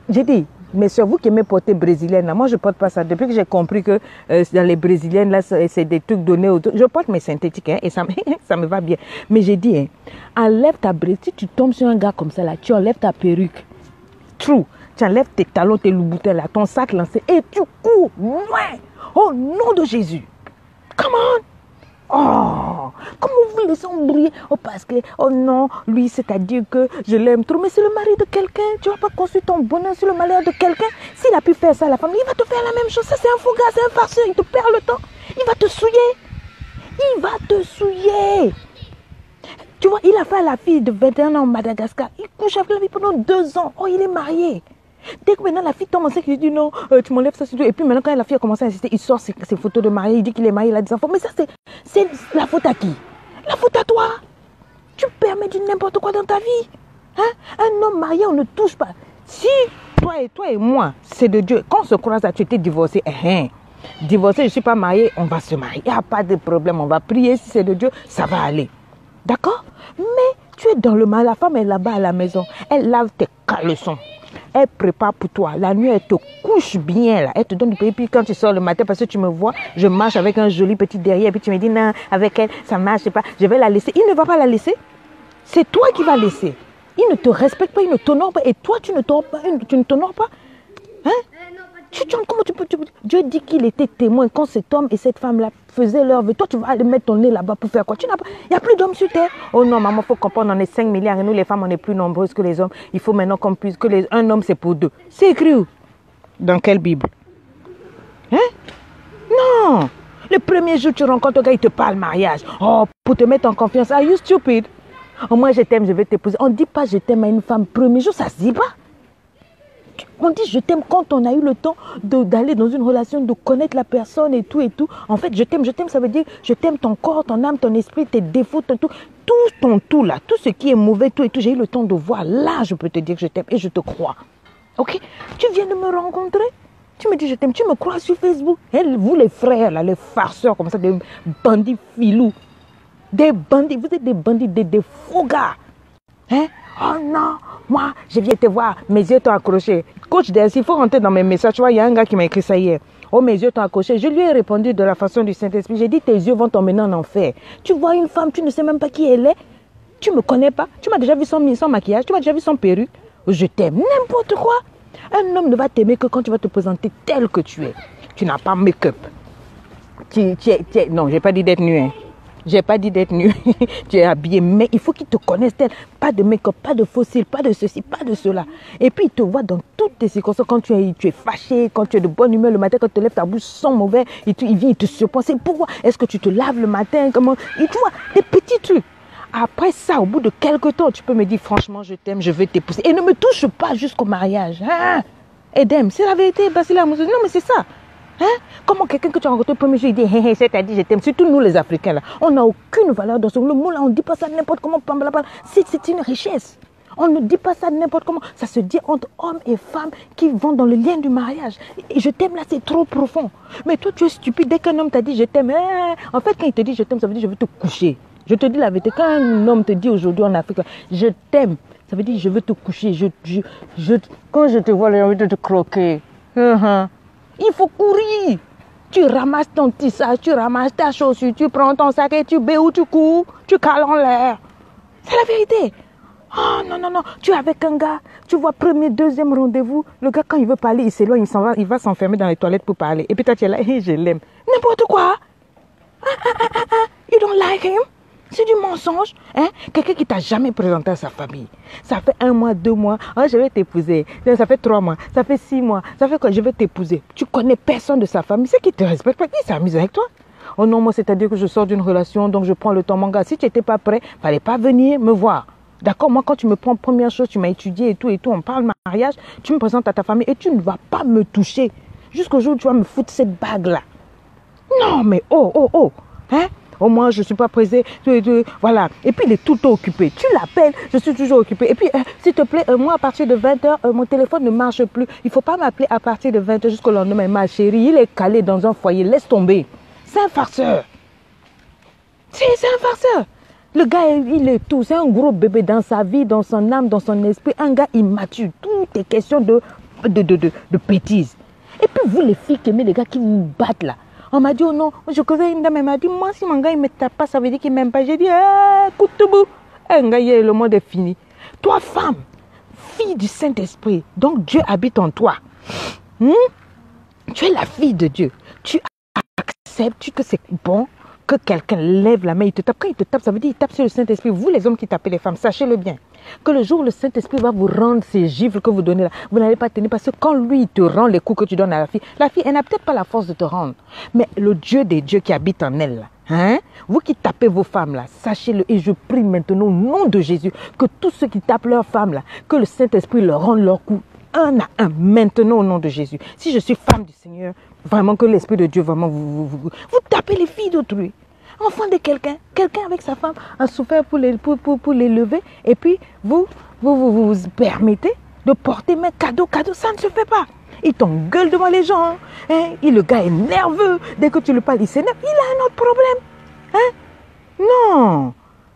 J'ai dit, mais sur vous qui aimez porter brésilienne, là, moi, je porte pas ça. Depuis que j'ai compris que dans les brésiliennes, là, c'est des trucs donnés autour. Je porte mes synthétiques, hein, et ça me va bien. Mais j'ai dit, hein, enlève ta brésilienne. Si tu tombes sur un gars comme ça, là, tu enlèves ta perruque. True. Tu enlèves tes talons, tes loups-boutins là, ton sac lancé et tu cours loin au nom de Jésus. Come on. Oh, comment vous laissez embrouiller? Oh, parce que, oh non, lui, c'est-à-dire que je l'aime trop. Mais c'est le mari de quelqu'un. Tu ne vas pas construire ton bonheur sur le malheur de quelqu'un. S'il a pu faire ça à la femme, il va te faire la même chose. Ça, c'est un faux gars, c'est un farceur. Il te perd le temps. Il va te souiller. Il va te souiller. Tu vois, il a fait à la fille de 21 ans au Madagascar. Il couche avec la fille pendant 2 ans. Oh, il est marié. Dès que maintenant la fille tombe enceinte, il dit non, tu m'enlèves ça surtout. Et puis maintenant quand la fille a commencé à insister, il sort ses photos de mariage, il dit qu'il est marié, il a des enfants. Mais ça c'est la faute à qui? La faute à toi. Tu permets du n'importe quoi dans ta vie. Hein? Un homme marié, on ne touche pas. Si toi et moi, c'est de Dieu. Quand on se croise à tu étais divorcé, divorcé, je ne suis pas marié, on va se marier. Il n'y a pas de problème, on va prier. Si c'est de Dieu, ça va aller. D'accord? Mais tu es dans le mal, la femme est là-bas à la maison. Elle lave tes caleçons. Elle prépare pour toi. La nuit, elle te couche bien là. Elle te donne du pays. Puis quand tu sors le matin, parce que tu me vois, je marche avec un joli petit derrière. Puis tu me dis, non, avec elle, ça marche pas. Je vais la laisser. Il ne va pas la laisser. C'est toi qui vas laisser. Il ne te respecte pas, il ne t'honore pas. Et toi, tu ne t'honores pas. Hein? Comment tu peux... Dieu dit qu'il était témoin quand cet homme et cette femme-là faisaient leur vie. Toi, tu vas aller mettre ton nez là-bas pour faire quoi? Il n'y a plus d'hommes sur terre. Oh non, maman, il faut comprendre, on est 5 milliards et nous, les femmes, on est plus nombreuses que les hommes. Il faut maintenant qu'on puisse... Un homme, c'est pour 2. C'est écrit où? Dans quelle Bible? Hein? Non! Le premier jour, tu rencontres un gars, il te parle mariage. Oh, pour te mettre en confiance. Are you stupid? Oh, moi, je t'aime, je vais t'épouser. On ne dit pas je t'aime à une femme premier jour, ça ne se dit pas. On dit je t'aime quand on a eu le temps d'aller dans une relation, de connaître la personne et tout et tout. En fait, je t'aime, ça veut dire je t'aime ton corps, ton âme, ton esprit, tes défauts, ton tout là, tout ce qui est mauvais, tout et tout. J'ai eu le temps de voir. Là, je peux te dire que je t'aime et je te crois. Ok? Tu viens de me rencontrer, tu me dis je t'aime, tu me crois sur Facebook. Vous les frères là, les farceurs comme ça, des bandits filous, des bandits, vous êtes des bandits, des faux gars. Hein? Oh non, moi, je viens te voir, mes yeux t'ont accroché. Coach Delcy, il faut rentrer dans mes messages. Tu vois, il y a un gars qui m'a écrit ça hier. Oh, mes yeux t'ont accroché. Je lui ai répondu de la façon du Saint-Esprit. J'ai dit, tes yeux vont t'emmener en enfer. Tu vois une femme, tu ne sais même pas qui elle est. Tu ne me connais pas. Tu m'as déjà vu sans maquillage. Tu m'as déjà vu sans perruque. Je t'aime. N'importe quoi. Un homme ne va t'aimer que quand tu vas te présenter tel que tu es. Tu n'as pas make-up. Non, je n'ai pas dit d'être nu. Hein. J'ai pas dit d'être nu, tu es habillé, mais il faut qu'il te connaisse tel. Pas de make-up, pas de fossiles, pas de ceci, pas de cela. Et puis il te voit dans toutes tes circonstances, quand tu es fâché, quand tu es de bonne humeur le matin, quand tu te lèves ta bouche sans mauvais, il vient, il te surprend. C'est pourquoi est-ce que tu te laves le matin, comment, et tu vois, des petits trucs. Après ça, au bout de quelques temps, tu peux me dire franchement, je t'aime, je veux t'épouser. Et ne me touche pas jusqu'au mariage. Hein? Edem, c'est la vérité, Basila Moussa. Non, mais c'est ça. Hein? Comment quelqu'un que tu as rencontré le premier jour, il dit hé hé, c'est-à-dire je t'aime. Surtout nous les Africains là, on n'a aucune valeur dans ce le mot là, on ne dit pas ça n'importe comment. C'est une richesse. On ne dit pas ça n'importe comment. Ça se dit entre hommes et femmes qui vont dans le lien du mariage. Et je t'aime là, c'est trop profond. Mais toi, tu es stupide. Dès qu'un homme t'a dit je t'aime, en fait, quand il te dit je t'aime, ça veut dire je veux te coucher. Je te dis la vérité. Quand un homme te dit aujourd'hui en Afrique, là, je t'aime, ça veut dire je veux te coucher. Quand je te vois, j'ai envie de te croquer. Il faut courir. Tu ramasses ton tissage, tu ramasses ta chaussure, tu prends ton sac et tu béous, tu cours, tu cales en l'air. C'est la vérité. Oh non, non, non. Tu es avec un gars, tu vois premier, deuxième rendez-vous. Le gars, quand il veut parler, il s'éloigne, il va s'enfermer dans les toilettes pour parler. Et puis toi, tu es là, et je l'aime. N'importe quoi. You don't like him? C'est du mensonge. Hein? Quelqu'un qui t'a jamais présenté à sa famille. Ça fait 1 mois, 2 mois. Oh, je vais t'épouser. Ça fait 3 mois. Ça fait 6 mois. Ça fait quoi? Je vais t'épouser. Tu connais personne de sa famille. C'est qui te respecte pas. Qui s'amuse avec toi? Oh non, moi, c'est-à-dire que je sors d'une relation, donc je prends le temps. Mon gars, si tu n'étais pas prêt, fallait pas venir me voir. D'accord? Moi, quand tu me prends première chose, tu m'as étudié et tout, on parle mariage, tu me présentes à ta famille et tu ne vas pas me toucher jusqu'au jour où tu vas me foutre cette bague-là. Non, mais oh. Hein? Au moins, je ne suis pas pressée. Voilà. Et puis, il est tout le temps occupé. Tu l'appelles, je suis toujours occupée. Et puis, s'il te plaît, moi, à partir de 20h, mon téléphone ne marche plus. Il ne faut pas m'appeler à partir de 20h jusqu'au lendemain. Ma chérie, il est calé dans un foyer. Laisse tomber. C'est un farceur. C'est un farceur. Le gars, il est tout. C'est un gros bébé dans sa vie, dans son âme, dans son esprit. Un gars immature. Tout est question de bêtises. Et puis, vous, les filles qui aimez les gars qui vous battent là. On m'a dit, oh non, je connais une dame, elle m'a dit, moi, si mon gars, il ne me tape pas, ça veut dire qu'il ne m'aime pas. J'ai dit, écoute, un gars, le monde est fini. Toi, femme, fille du Saint-Esprit, donc Dieu habite en toi. Tu es la fille de Dieu. Tu acceptes que c'est bon que quelqu'un lève la main, il te tape. Quand il te tape, ça veut dire qu'il tape sur le Saint-Esprit. Vous, les hommes qui tapez les femmes, sachez-le bien. Que le jour où le Saint-Esprit va vous rendre ces gifles que vous donnez là, vous n'allez pas tenir parce que quand lui il te rend les coups que tu donnes à la fille, elle n'a peut-être pas la force de te rendre. Mais le Dieu des dieux qui habite en elle, là, vous qui tapez vos femmes là, sachez-le et je prie maintenant au nom de Jésus que tous ceux qui tapent leurs femmes là, que le Saint-Esprit leur rende leur coup un à un maintenant au nom de Jésus. Si je suis femme du Seigneur, vraiment que l'Esprit de Dieu vraiment vous tapez les filles d'autrui. Enfant de quelqu'un avec sa femme a souffert pour l'élever et puis vous permettez de porter mes cadeaux, ça ne se fait pas. Il t'engueule devant les gens, le gars est nerveux, dès que tu lui parles il s'énerve, il a un autre problème. Non,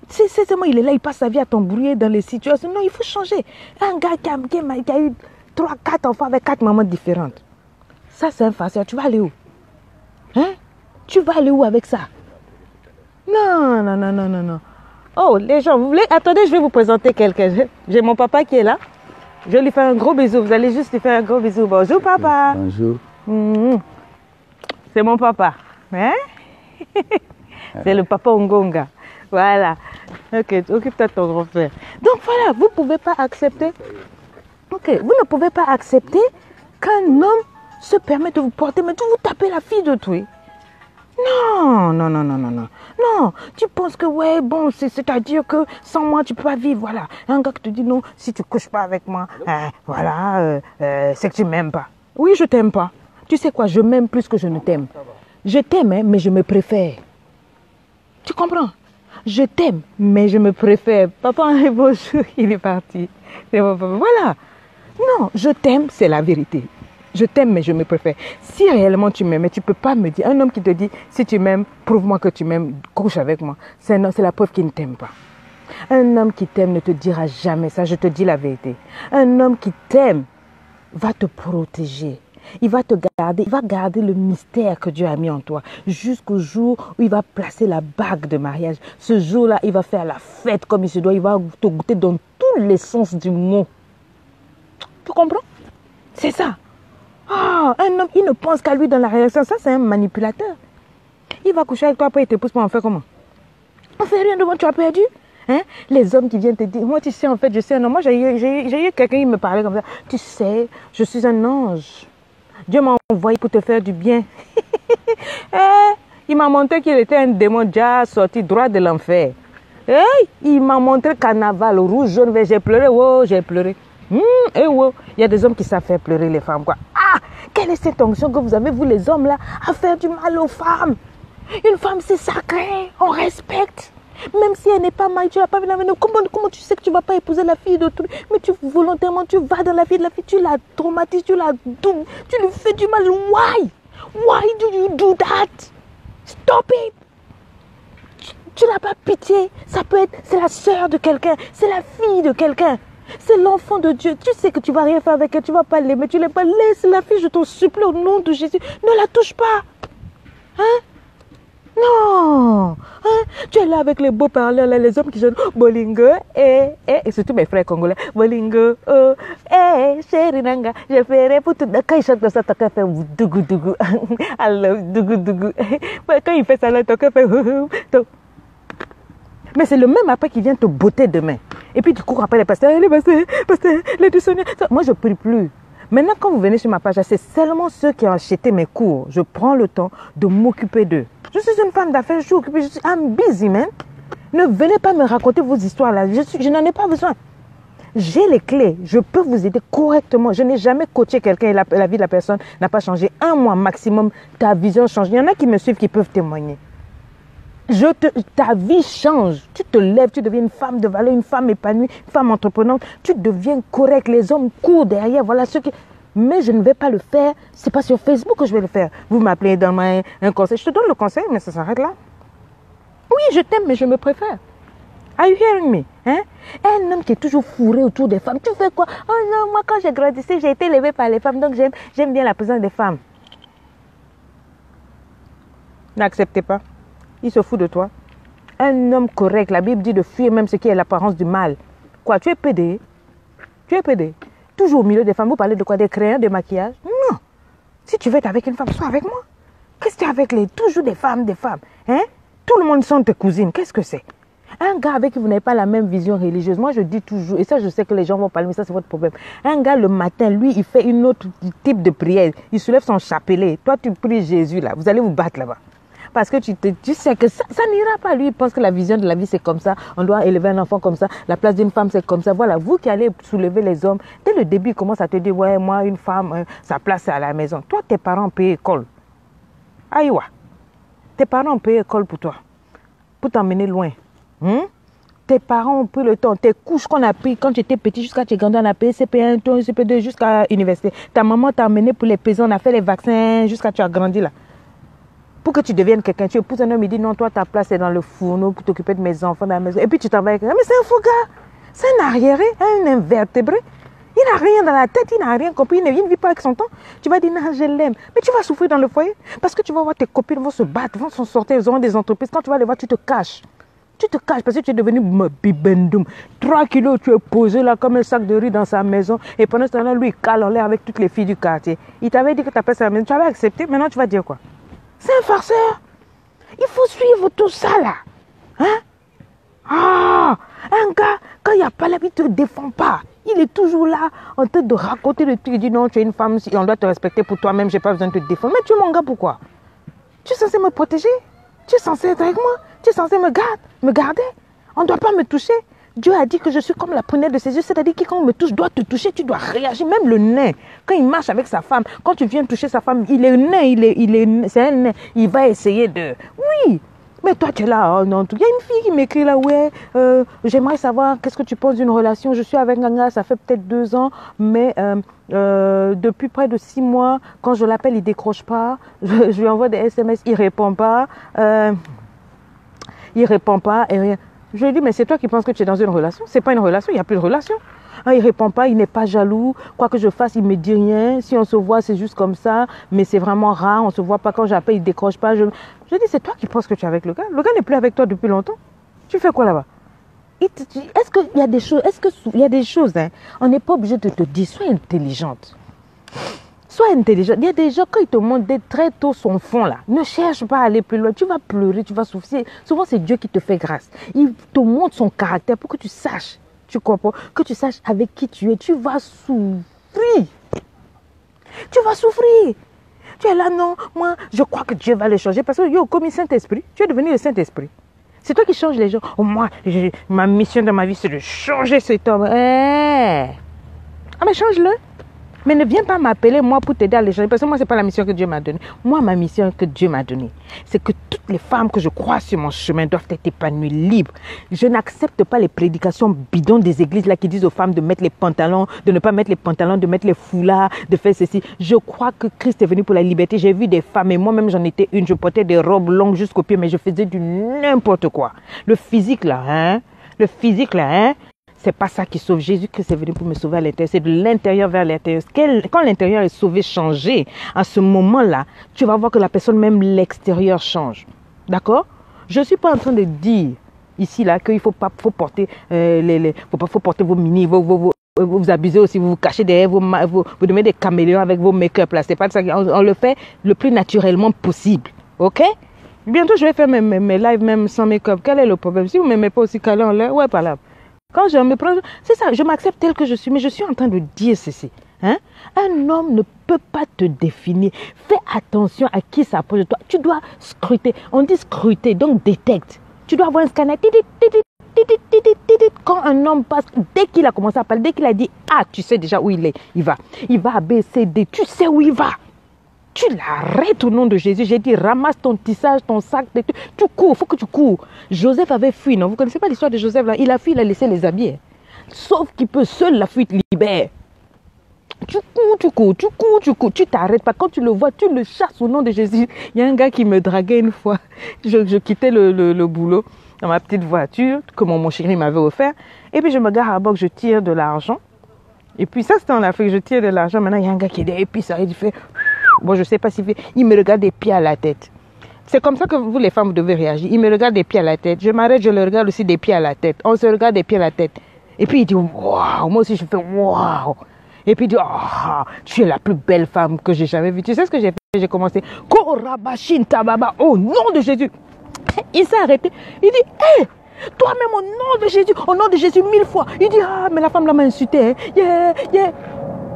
c'est moi, il est là, il passe sa vie à t'embrouiller dans les situations, non, il faut changer. Un gars qui a eu 3-4 enfants avec 4 mamans différentes, ça c'est un farceur, tu vas aller où? Tu vas aller où avec ça? Non. Oh, les gens, vous voulez... Attendez, je vais vous présenter quelqu'un. J'ai mon papa qui est là. Je vais lui faire un gros bisou. Vous allez juste lui faire un gros bisou. Bonjour, papa. Bonjour. C'est mon papa. C'est le papa Ngonga. Voilà. Ok, occupe-toi de ton grand frère. Donc voilà, vous ne pouvez pas accepter... Ok, vous ne pouvez pas accepter qu'un homme se permette de vous porter, mais de vous taper la fille d'autrui. Non. Non, tu penses que ouais, bon, c'est-à-dire que sans moi, tu peux pas vivre, voilà. Un gars qui te dit non, si tu couches pas avec moi, c'est que tu m'aimes pas. Oui, je t'aime pas. Tu sais quoi, je m'aime plus que je ne t'aime. Je t'aime, mais je me préfère. Tu comprends? Je t'aime, mais je me préfère. Papa, bonjour, il est parti. C'est mon papa. Voilà. Non, je t'aime, c'est la vérité. Je t'aime, mais je me préfère. Si réellement tu m'aimes, tu ne peux pas me dire. Un homme qui te dit, si tu m'aimes, prouve-moi que tu m'aimes, couche avec moi. C'est la preuve qu'il ne t'aime pas. Un homme qui t'aime ne te dira jamais ça, je te dis la vérité. Un homme qui t'aime va te protéger. Il va garder le mystère que Dieu a mis en toi jusqu'au jour où il va placer la bague de mariage. Ce jour-là, il va faire la fête comme il se doit. Il va te goûter dans tous les sens du mot. Tu comprends? C'est ça. Un homme, il ne pense qu'à lui dans la réaction. Ça, c'est un manipulateur. Il va coucher avec toi, après il te pousse pour en faire comment? On fait rien devant, tu as perdu. Les hommes qui viennent te dire, moi tu sais, en fait, je suis un homme. Moi, j'ai eu quelqu'un qui me parlait comme ça. Tu sais, je suis un ange. Dieu m'a envoyé pour te faire du bien. Il m'a montré qu'il était un démon déjà sorti droit de l'enfer. Il m'a montré carnaval, rouge, jaune, vert. J'ai pleuré, j'ai pleuré. Il y a des hommes qui savent faire pleurer les femmes, quoi. Quelle est cette onction que vous avez, vous les hommes là, à faire du mal aux femmes? Une femme, c'est sacré, on respecte. Même si elle n'est pas mariée, tu n'as pas vu la main. Comment tu sais que tu ne vas pas épouser la fille d'autrui? Mais volontairement, tu vas dans la vie de la fille, tu la traumatises, tu lui fais du mal. Why? Why do you do that? Stop it. Tu n'as pas pitié. Ça peut être, c'est la sœur de quelqu'un, c'est la fille de quelqu'un. C'est l'enfant de Dieu. Tu sais que tu ne vas rien faire avec elle, tu ne vas pas l'aimer, tu ne l'aimes pas. Laisse la fille, je t'en supplie au nom de Jésus. Ne la touche pas. Non. Tu es là avec les beaux parleurs, là, les hommes qui chantent Bolingo, et surtout mes frères congolais. Bolingo, chéri nanga, je ferai pour tout. Quand ils chantent dans ça, ton cœur fait dougou dougou. Alors, dougou dougou. Quand il fait ça, là, ton cœur fait. Mais c'est le même après qui vient te botter demain. Et puis tu cours après les pasteurs, les dissonniers. Moi, je ne prie plus. Maintenant, quand vous venez sur ma page, c'est seulement ceux qui ont acheté mes cours. Je prends le temps de m'occuper d'eux. Je suis une femme d'affaires, je suis occupée, I'm busy, man. Ne venez pas me raconter vos histoires là. Je n'en ai pas besoin. J'ai les clés. Je peux vous aider correctement. Je n'ai jamais coaché quelqu'un et la vie de la personne n'a pas changé. 1 mois maximum, ta vision change. Il y en a qui me suivent qui peuvent témoigner. Ta vie change. Tu te lèves, tu deviens une femme de valeur, une femme épanouie, une femme entreprenante. Tu deviens correct. Les hommes courent derrière. Voilà ce qui... Mais je ne vais pas le faire. Ce n'est pas sur Facebook que je vais le faire. Vous m'appelez dans un conseil. Je te donne le conseil, mais ça s'arrête là. Oui, je t'aime, mais je me préfère. Are you hearing me? Hein? Un homme qui est toujours fourré autour des femmes. Tu fais quoi? Oh non, moi quand j'ai grandissé, j'ai été élevée par les femmes, donc j'aime bien la présence des femmes. N'acceptez pas. Il se fout de toi. Un homme correct, la Bible dit de fuir même ce qui est l'apparence du mal. Quoi, tu es pédé? Tu es pédé? Toujours au milieu des femmes, vous parlez de quoi? Des crayons, de maquillage? Non. Si tu veux être avec une femme, sois avec moi. Qu'est-ce que tu es avec toujours des femmes, hein? Tout le monde sont tes cousines. Qu'est-ce que c'est? Un gars avec qui vous n'avez pas la même vision religieuse. Moi, je dis toujours, et ça, je sais que les gens vont parler, mais ça, c'est votre problème. Un gars, le matin, lui, il fait une autre type de prière. Il soulève son chapelet. Toi, tu pries Jésus, là. Vous allez vous battre là-bas. Parce que tu sais que ça n'ira pas. Lui, il pense que la vision de la vie, c'est comme ça. On doit élever un enfant comme ça. La place d'une femme, c'est comme ça. Voilà, vous qui allez soulever les hommes, dès le début, il commence à te dire, ouais, moi, une femme, sa place, c'est à la maison. Toi, tes parents payent école. Aïwa. Tes parents payent école pour toi. Pour t'emmener loin. Tes parents ont pris le temps. Tes couches qu'on a pris quand tu étais petit jusqu'à tu es grandi, on a payé CP1, CP2 jusqu'à l'université. Ta maman t'a emmené pour les paysans, on a fait les vaccins jusqu'à tu as grandi là. Pour que tu deviennes quelqu'un, tu épouses un homme, il dit non, toi ta place est dans le fourneau pour t'occuper de mes enfants dans la maison. Et puis tu travailles avec quelqu'un. Mais c'est un faux gars. C'est un arriéré, un invertébré. Il n'a rien dans la tête, il n'a rien compris, il ne vit pas avec son temps. Tu vas dire, non, je l'aime. Mais tu vas souffrir dans le foyer. Parce que tu vas voir tes copines vont se battre, vont s'en sortir, ils auront des entreprises. Quand tu vas les voir, tu te caches. Tu te caches parce que tu es devenu bibendoum. 3 kilos, tu es posé là comme un sac de riz dans sa maison. Et pendant ce temps-là, lui, il cale en l'air avec toutes les filles du quartier. Il t'avait dit que ta place à la maison. Tu avais accepté. Maintenant, tu vas dire quoi? C'est un farceur. Il faut suivre tout ça là. Hein? Ah, un gars, quand il n'y a pas la vie, il ne te défend pas. Il est toujours là en train de raconter le truc. Il dit non, tu es une femme, on doit te respecter pour toi-même, je n'ai pas besoin de te défendre. Mais tu es mon gars, pourquoi? Tu es censé me protéger. Tu es censé être avec moi. Tu es censé me garder. On ne doit pas me toucher. Dieu a dit que je suis comme la prunelle de ses yeux. C'est-à-dire que quand on me touche, doit te toucher, tu dois réagir. Même le nain, quand il marche avec sa femme, quand tu viens toucher sa femme, il est nain, c'est un nain. Il va essayer de... Oui. Mais toi, tu es là, oh non. Il y a une fille qui m'écrit là, ouais, j'aimerais savoir qu'est-ce que tu penses d'une relation. Je suis avec un gars, ça fait peut-être 2 ans, mais depuis près de 6 mois, quand je l'appelle, il décroche pas. Je lui envoie des SMS, il répond pas. Il répond pas et rien. Je lui dis, mais c'est toi qui penses que tu es dans une relation. C'est pas une relation, il n'y a plus de relation. Il ne répond pas, il n'est pas jaloux. Quoi que je fasse, il ne me dit rien. Si on se voit, c'est juste comme ça. Mais c'est vraiment rare, on ne se voit pas. Quand j'appelle, il ne décroche pas. Je dis, c'est toi qui penses que tu es avec le gars. Le gars n'est plus avec toi depuis longtemps. Tu fais quoi là-bas? Est-ce qu'il y a des choses, hein? On n'est pas obligé de te dire, sois intelligente. Sois intelligente. Il y a des gens, quand ils te montrent très tôt son fond là, ne cherche pas à aller plus loin. Tu vas pleurer, tu vas souffrir. Souvent, c'est Dieu qui te fait grâce. Il te montre son caractère pour que tu saches. Tu comprends? Que tu saches avec qui tu es. Tu vas souffrir. Tu vas souffrir. Tu es là, non, moi, je crois que Dieu va les changer. Parce que, comme le Saint-Esprit, tu es devenu le Saint-Esprit. C'est toi qui changes les gens. Oh, moi, ma mission dans ma vie, c'est de changer cet homme. Ah, mais change-le. Mais ne viens pas m'appeler, moi, pour t'aider à les changer. Parce que moi, ce n'est pas la mission que Dieu m'a donnée. Moi, ma mission que Dieu m'a donnée, c'est que toutes les femmes que je croise sur mon chemin doivent être épanouies, libres. Je n'accepte pas les prédications bidons des églises là qui disent aux femmes de mettre les pantalons, de ne pas mettre les pantalons, de mettre les foulards, de faire ceci. Je crois que Christ est venu pour la liberté. J'ai vu des femmes, et moi-même, j'en étais une. Je portais des robes longues jusqu'aux pieds, mais je faisais du n'importe quoi. Le physique là, hein? Le physique là, hein? C'est pas ça qui sauve. Jésus-Christ est venu pour me sauver à l'intérieur. C'est de l'intérieur vers l'intérieur. Quand l'intérieur est sauvé, changé, à ce moment-là, tu vas voir que la personne, même l'extérieur, change. D'accord? Je ne suis pas en train de dire ici, là, qu'il faut porter faut porter vos mini, vous abusez aussi, vous vous cachez derrière, vous devenez des caméléons avec vos make-up, là. C'est pas ça. On le fait le plus naturellement possible. OK? Bientôt, je vais faire mes lives même sans make-up. Quel est le problème? Si vous ne m'aimez pas aussi câlin, là, ouais, pas là. Quand je me prends, c'est ça, je m'accepte tel que je suis, mais je suis en train de dire ceci. Hein? Un homme ne peut pas te définir. Fais attention à qui s'approche de toi. Tu dois scruter. On dit scruter, donc détecte. Tu dois avoir un scanner. Quand un homme passe, dès qu'il a commencé à parler, dès qu'il a dit « Ah, tu sais déjà où il est, il va. Il va à B, C, D. Tu sais où il va. » Tu l'arrêtes au nom de Jésus. J'ai dit, ramasse ton tissage, ton sac. Tu cours, il faut que tu cours. Joseph avait fui, non? Vous ne connaissez pas l'histoire de Joseph là? Il a fui, il a laissé les habits. Sauf qu'il peut, seul la fuite libère. Tu cours, tu t'arrêtes pas. Quand tu le vois, tu le chasses au nom de Jésus. Il y a un gars qui me draguait une fois. Je quittais le boulot dans ma petite voiture que mon chéri m'avait offert. Et puis je me gare à bord, je tire de l'argent. Et puis ça, c'était en Afrique, je tire de l'argent. Maintenant, il y a un gars qui est derrière, et puis ça, il fait... Bon, je ne sais pas s'il fait... Il me regarde des pieds à la tête. C'est comme ça que vous, les femmes, vous devez réagir. Il me regarde des pieds à la tête. Je m'arrête, je le regarde aussi des pieds à la tête. On se regarde des pieds à la tête. Et puis il dit, waouh. Moi aussi, je fais, waouh. Et puis il dit, oh, tu es la plus belle femme que j'ai jamais vue. Tu sais ce que j'ai fait? J'ai commencé, Korabashin Tababa, au nom de Jésus. Il s'est arrêté. Il dit, hé, toi-même au nom de Jésus 1000 fois. Il dit, ah, mais la femme là m'a insulté. Hein. Yeah.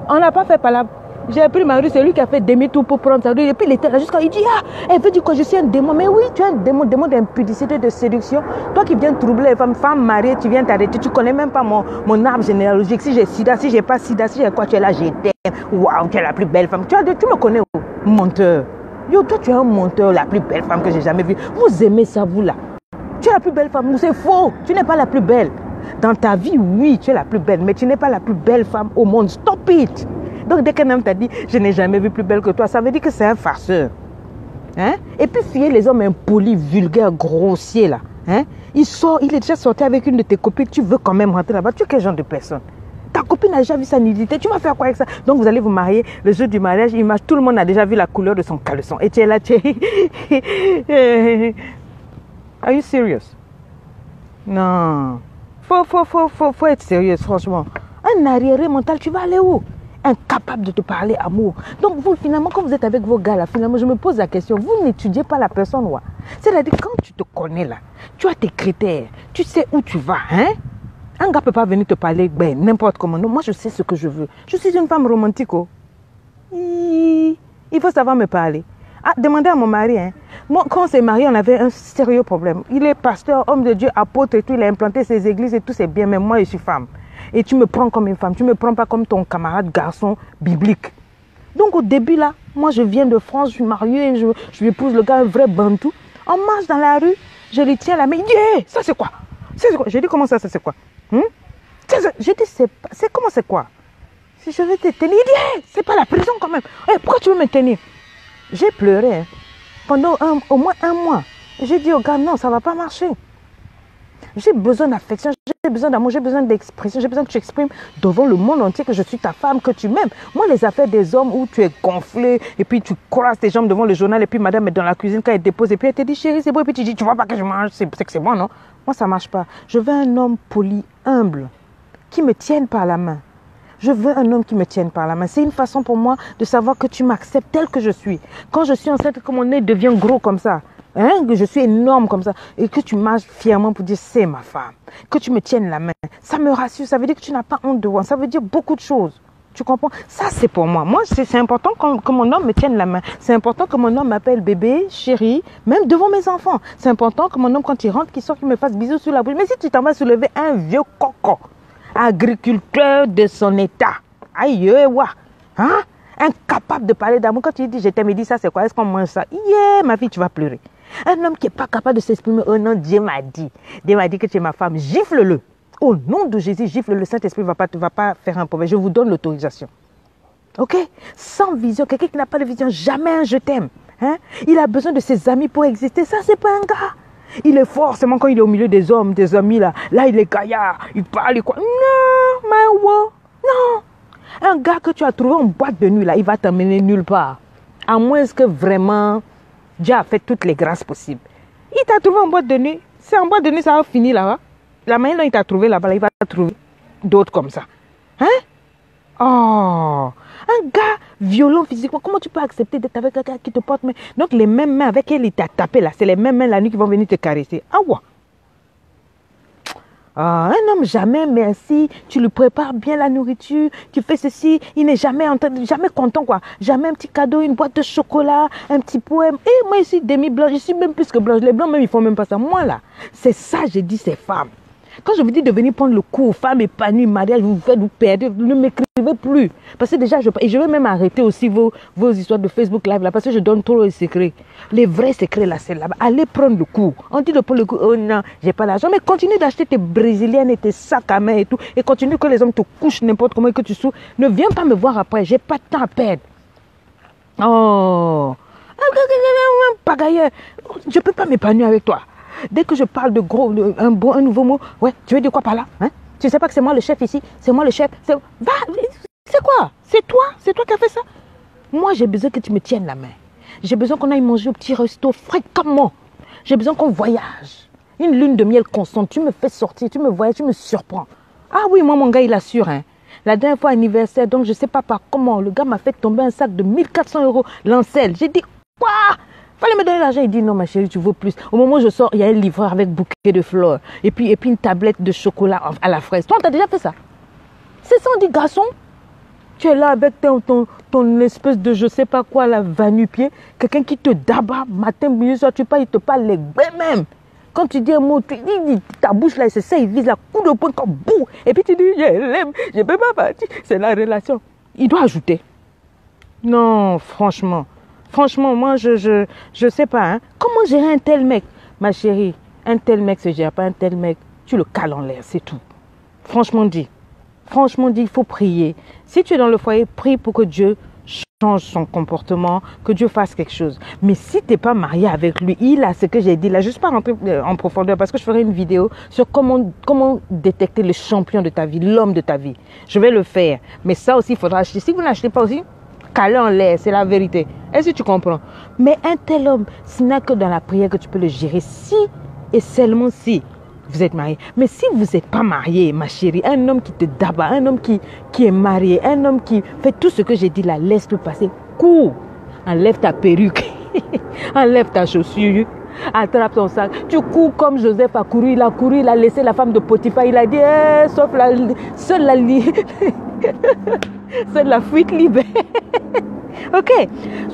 On n'a pas fait palabre. J'ai pris ma rue, c'est lui qui a fait demi-tour pour prendre sa rue. Et puis il était là jusqu'à... Il dit, ah, elle veut dire que je suis un démon. Mais oui, tu es un démon d'impudicité, de séduction. Toi qui viens troubler les femmes, femme mariée, tu viens t'arrêter. Tu ne connais même pas mon arbre généalogique. Si j'ai sida, si j'ai pas sida, si j'ai quoi, tu es là, je t'aime. Waouh, tu es la plus belle femme. Tu me connais où? Menteur. Yo, toi, tu es un menteur, la plus belle femme que j'ai jamais vue. Vous aimez ça, vous là? Tu es la plus belle femme. C'est faux. Tu n'es pas la plus belle. Dans ta vie, oui, tu es la plus belle. Mais tu n'es pas la plus belle femme au monde. Stop it. Donc, dès qu'un homme t'a dit, je n'ai jamais vu plus belle que toi, ça veut dire que c'est un farceur. Hein? Et puis, fier les hommes impolis, vulgaires, grossiers, là. Hein? Il est déjà sorti avec une de tes copines, tu veux quand même rentrer là-bas. Tu es quel genre de personne? Ta copine a déjà vu sa nudité, tu vas faire quoi avec ça? Donc, vous allez vous marier, le jour du mariage, tout le monde a déjà vu la couleur de son caleçon. Et tu es là, tu es... Are you serious? Non. Faut être sérieux, franchement. Un arriéré mental, tu vas aller où? Incapable de te parler amour. Donc vous, finalement, quand vous êtes avec vos gars là, finalement, je me pose la question, vous n'étudiez pas la personne, ouais. C'est-à-dire, quand tu te connais là, tu as tes critères, tu sais où tu vas, hein? Un gars peut pas venir te parler, ben, n'importe comment. Non, moi, je sais ce que je veux. Je suis une femme romantique, oh. Il faut savoir me parler. Ah, demandez à mon mari, hein. Moi, quand on s'est marié, on avait un sérieux problème. Il est pasteur, homme de Dieu, apôtre et tout, il a implanté ses églises et tout, c'est bien, mais moi, je suis femme. Et tu me prends comme une femme, tu ne me prends pas comme ton camarade garçon biblique. Donc au début là, moi je viens de France, je suis mariée, je lui épouse le gars, un vrai bantou. On marche dans la rue, je lui tiens la main, il dit, hey, ça c'est quoi? J'ai dit, comment ça c'est quoi? J'ai dit, c'est comment c'est quoi? Si je vais te tenir, il dit, hey, c'est pas la prison quand même. Hey, pourquoi tu veux me tenir? J'ai pleuré hein, pendant au moins un mois. J'ai dit au gars, non, ça ne va pas marcher. J'ai besoin d'affection, j'ai besoin d'amour, j'ai besoin d'expression, j'ai besoin que tu exprimes devant le monde entier que je suis ta femme, que tu m'aimes. Moi, les affaires des hommes où tu es gonflé et puis tu croises tes jambes devant le journal et puis madame est dans la cuisine quand elle dépose et puis elle te dit chérie, c'est bon et puis tu dis tu vois pas que je mange, c'est que c'est bon, non? Moi, ça ne marche pas. Je veux un homme poli, humble, qui me tienne par la main. Je veux un homme qui me tienne par la main. C'est une façon pour moi de savoir que tu m'acceptes tel que je suis. Quand je suis enceinte, que mon nez devient gros comme ça, hein, que je suis énorme comme ça, et que tu marches fièrement pour dire c'est ma femme, que tu me tiennes la main, ça me rassure, ça veut dire que tu n'as pas honte de moi, ça veut dire beaucoup de choses. Tu comprends? Ça, c'est pour moi. Moi, c'est important que mon homme me tienne la main. C'est important que mon homme m'appelle bébé, chérie, même devant mes enfants. C'est important que mon homme, quand il rentre, qu'il sorte, qu'il me fasse bisous sur la bouche. Mais si tu t'en vas soulever un vieux coco, agriculteur de son état, aïe, ouais, hein? Incapable de parler d'amour, quand tu dis je t'aime, il dit ça, c'est quoi? Est-ce qu'on mange ça? Yeah, ma fille, tu vas pleurer. Un homme qui n'est pas capable de s'exprimer, oh non, Dieu m'a dit que tu es ma femme, gifle-le. Au nom de Jésus, gifle-le, Saint-Esprit ne va pas faire un problème. Je vous donne l'autorisation. Ok? Sans vision, quelqu'un qui n'a pas de vision, jamais un je t'aime. Hein? Il a besoin de ses amis pour exister. Ça, c'est pas un gars. Il est forcément quand il est au milieu des hommes, des amis là. Là, il est gaillard, il parle et quoi. Non, my wow. Non. Un gars que tu as trouvé en boîte de nuit là, il va t'emmener nulle part. À moins que vraiment Dieu a fait toutes les grâces possibles. Il t'a trouvé en boîte de nuit. C'est en boîte de nuit, ça va finir là-bas. La manière dont il t'a trouvé là-bas, il va trouver d'autres comme ça. Hein? Oh! Un gars violent physiquement, comment tu peux accepter d'être avec quelqu'un qui te porte main? Donc les mêmes mains avec lesquelles il t'a tapé là, c'est les mêmes mains la nuit qui vont venir te caresser. Ah ouais! Un homme, jamais merci. Tu lui prépares bien la nourriture, tu fais ceci. Il n'est jamais, jamais content, quoi. Jamais un petit cadeau, une boîte de chocolat, un petit poème. Et moi, ici, demi-blanche, je suis même plus que blanche. Les blancs, même, ils font même pas ça. Moi, là, c'est ça, j'ai dit, ces femmes. Quand je vous dis de venir prendre le cours, femmes épanouies, mariage, vous faites vous perdre, ne m'écrivez plus. Parce que déjà, je vais même arrêter aussi vos histoires de Facebook Live là, parce que je donne trop les secrets. Les vrais secrets là, c'est là-bas. Allez prendre le cours. On dit de prendre le cours, oh non, j'ai pas l'argent. Mais continue d'acheter tes brésiliennes et tes sacs à main et tout. Et continue que les hommes te couchent n'importe comment et que tu souffres. Ne viens pas me voir après, j'ai pas de temps à perdre. Oh, pagailleur, je peux pas m'épanouir avec toi. Dès que je parle de gros, un nouveau mot, ouais, tu veux dire quoi par là, hein? Tu sais pas que c'est moi le chef ici, c'est moi le chef. C'est quoi? C'est toi qui as fait ça? Moi, j'ai besoin que tu me tiennes la main. J'ai besoin qu'on aille manger au petit resto fréquemment. J'ai besoin qu'on voyage. Une lune de miel constante, tu me fais sortir, tu me voyages, tu me surprends. Ah oui, moi, mon gars, il assure, hein. La dernière fois, anniversaire, donc je sais pas par comment, le gars m'a fait tomber un sac de 1400 € Lancel. J'ai dit, quoi? Fallait me donner l'argent. Il dit non ma chérie, tu veux plus. Au moment où je sors, il y a un livreur avec bouquet de fleurs. Et puis une tablette de chocolat à la fraise. Toi, tu as déjà fait ça? C'est ça, on dit garçon. Tu es là avec ton espèce de je sais pas quoi, la va-nu-pied. Quelqu'un qui te d'abat matin, milieu, soir, tu parles, il te parle les gbés même. Quand tu dis un mot, ta bouche là, c'est ça, il vise la coup de poing comme boum. Et puis tu dis, je l'aime, je peux pas partir. C'est la relation. Il doit ajouter. Non, franchement. Franchement, moi, je sais pas, hein. Comment gérer un tel mec? Ma chérie, un tel mec se gère pas, un tel mec, tu le cales en l'air, c'est tout. Franchement dit, il faut prier. Si tu es dans le foyer, prie pour que Dieu change son comportement, que Dieu fasse quelque chose. Mais si tu n'es pas marié avec lui, il a ce que j'ai dit là, je ne suis pas rentrée en profondeur parce que je ferai une vidéo sur comment détecter le champion de ta vie, l'homme de ta vie. Je vais le faire. Mais ça aussi, il faudra acheter. Si vous n'achetez pas aussi, calé en l'air, c'est la vérité. Est-ce que tu comprends? Mais un tel homme, ce n'est que dans la prière que tu peux le gérer. Si et seulement si vous êtes marié. Mais si vous n'êtes pas marié, ma chérie, un homme qui te dabat, un homme qui est marié, un homme qui fait tout ce que j'ai dit là, laisse-le passer. Cours, enlève ta perruque, enlève ta chaussure, attrape ton sac. Tu cours comme Joseph a couru, il a laissé la femme de Potiphar, il a dit, sauf seule la fuite libre. Ok,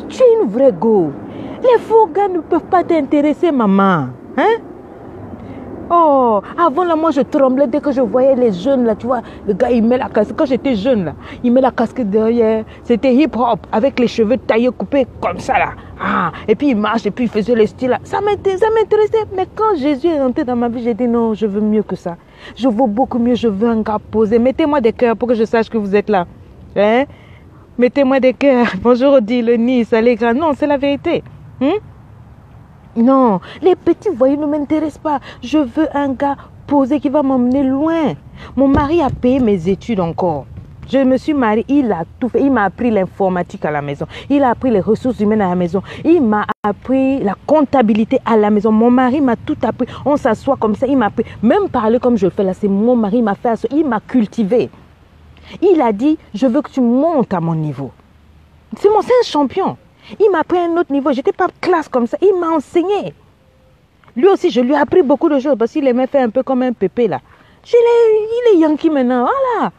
tu es une vraie go. Les faux gars ne peuvent pas t'intéresser, maman. Hein? Oh, avant là, moi je tremblais dès que je voyais les jeunes là, tu vois. Le gars il met la casquette, quand j'étais jeune là, il met la casquette derrière. C'était hip hop avec les cheveux taillés, coupés comme ça là. Ah, et puis il marche et puis il faisait le style là. Ça m'intéressait. Mais quand Jésus est rentré dans ma vie, j'ai dit non, je veux mieux que ça. Je veux beaucoup mieux, je veux un gars posé. Mettez-moi des cœurs pour que je sache que vous êtes là. Hein? Mettez-moi des cœurs. Bonjour Odile, le Nice, Allegra. Non, c'est la vérité. Non, les petits voyous ne m'intéressent pas. Je veux un gars posé qui va m'emmener loin. Mon mari a payé mes études encore. Je me suis mariée, il a tout fait. Il m'a appris l'informatique à la maison. Il a appris les ressources humaines à la maison. Il m'a appris la comptabilité à la maison. Mon mari m'a tout appris. On s'assoit comme ça, il m'a appris. Même parler comme je le fais là, c'est mon mari, il m'a fait asseoir. Il m'a cultivé. Il a dit, je veux que tu montes à mon niveau. C'est un champion. Il m'a appris à un autre niveau. Je n'étais pas classe comme ça. Il m'a enseigné. Lui aussi, je lui ai appris beaucoup de choses parce qu'il aimait faire un peu comme un pépé là. Il est yankee maintenant. Voilà.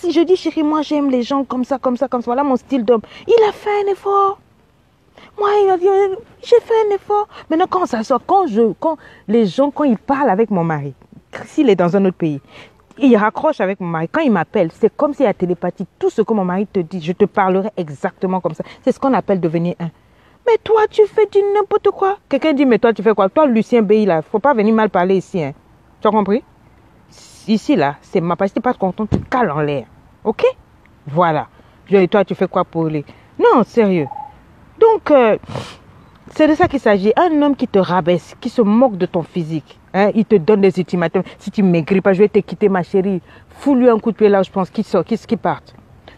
Je dis, chérie, moi j'aime les gens comme ça. Voilà mon style d'homme. Il a fait un effort. Moi, j'ai fait un effort. Maintenant, quand ça sort, quand ils parlent avec mon mari, s'il est dans un autre pays, il raccroche avec mon mari. Quand il m'appelle, c'est comme s'il y a télépathie. Tout ce que mon mari te dit, je te parlerai exactement comme ça. C'est ce qu'on appelle devenir un. Mais toi, tu fais du n'importe quoi. Quelqu'un dit, mais toi, tu fais quoi? Toi, Lucien Béhi, là, il ne faut pas venir mal parler ici. Hein. Tu as compris? Ici, là, c'est ma partie. Si tu n'es pas content, tu cales en l'air. OK? Voilà. Et toi, tu fais quoi pour les... Non, sérieux. Donc, c'est de ça qu'il s'agit. Un homme qui te rabaisse, qui se moque de ton physique. Hein, il te donne des ultimatums. Si tu ne maigris pas, je vais te quitter, ma chérie. Fous-lui un coup de pied là, je pense, qu'il parte.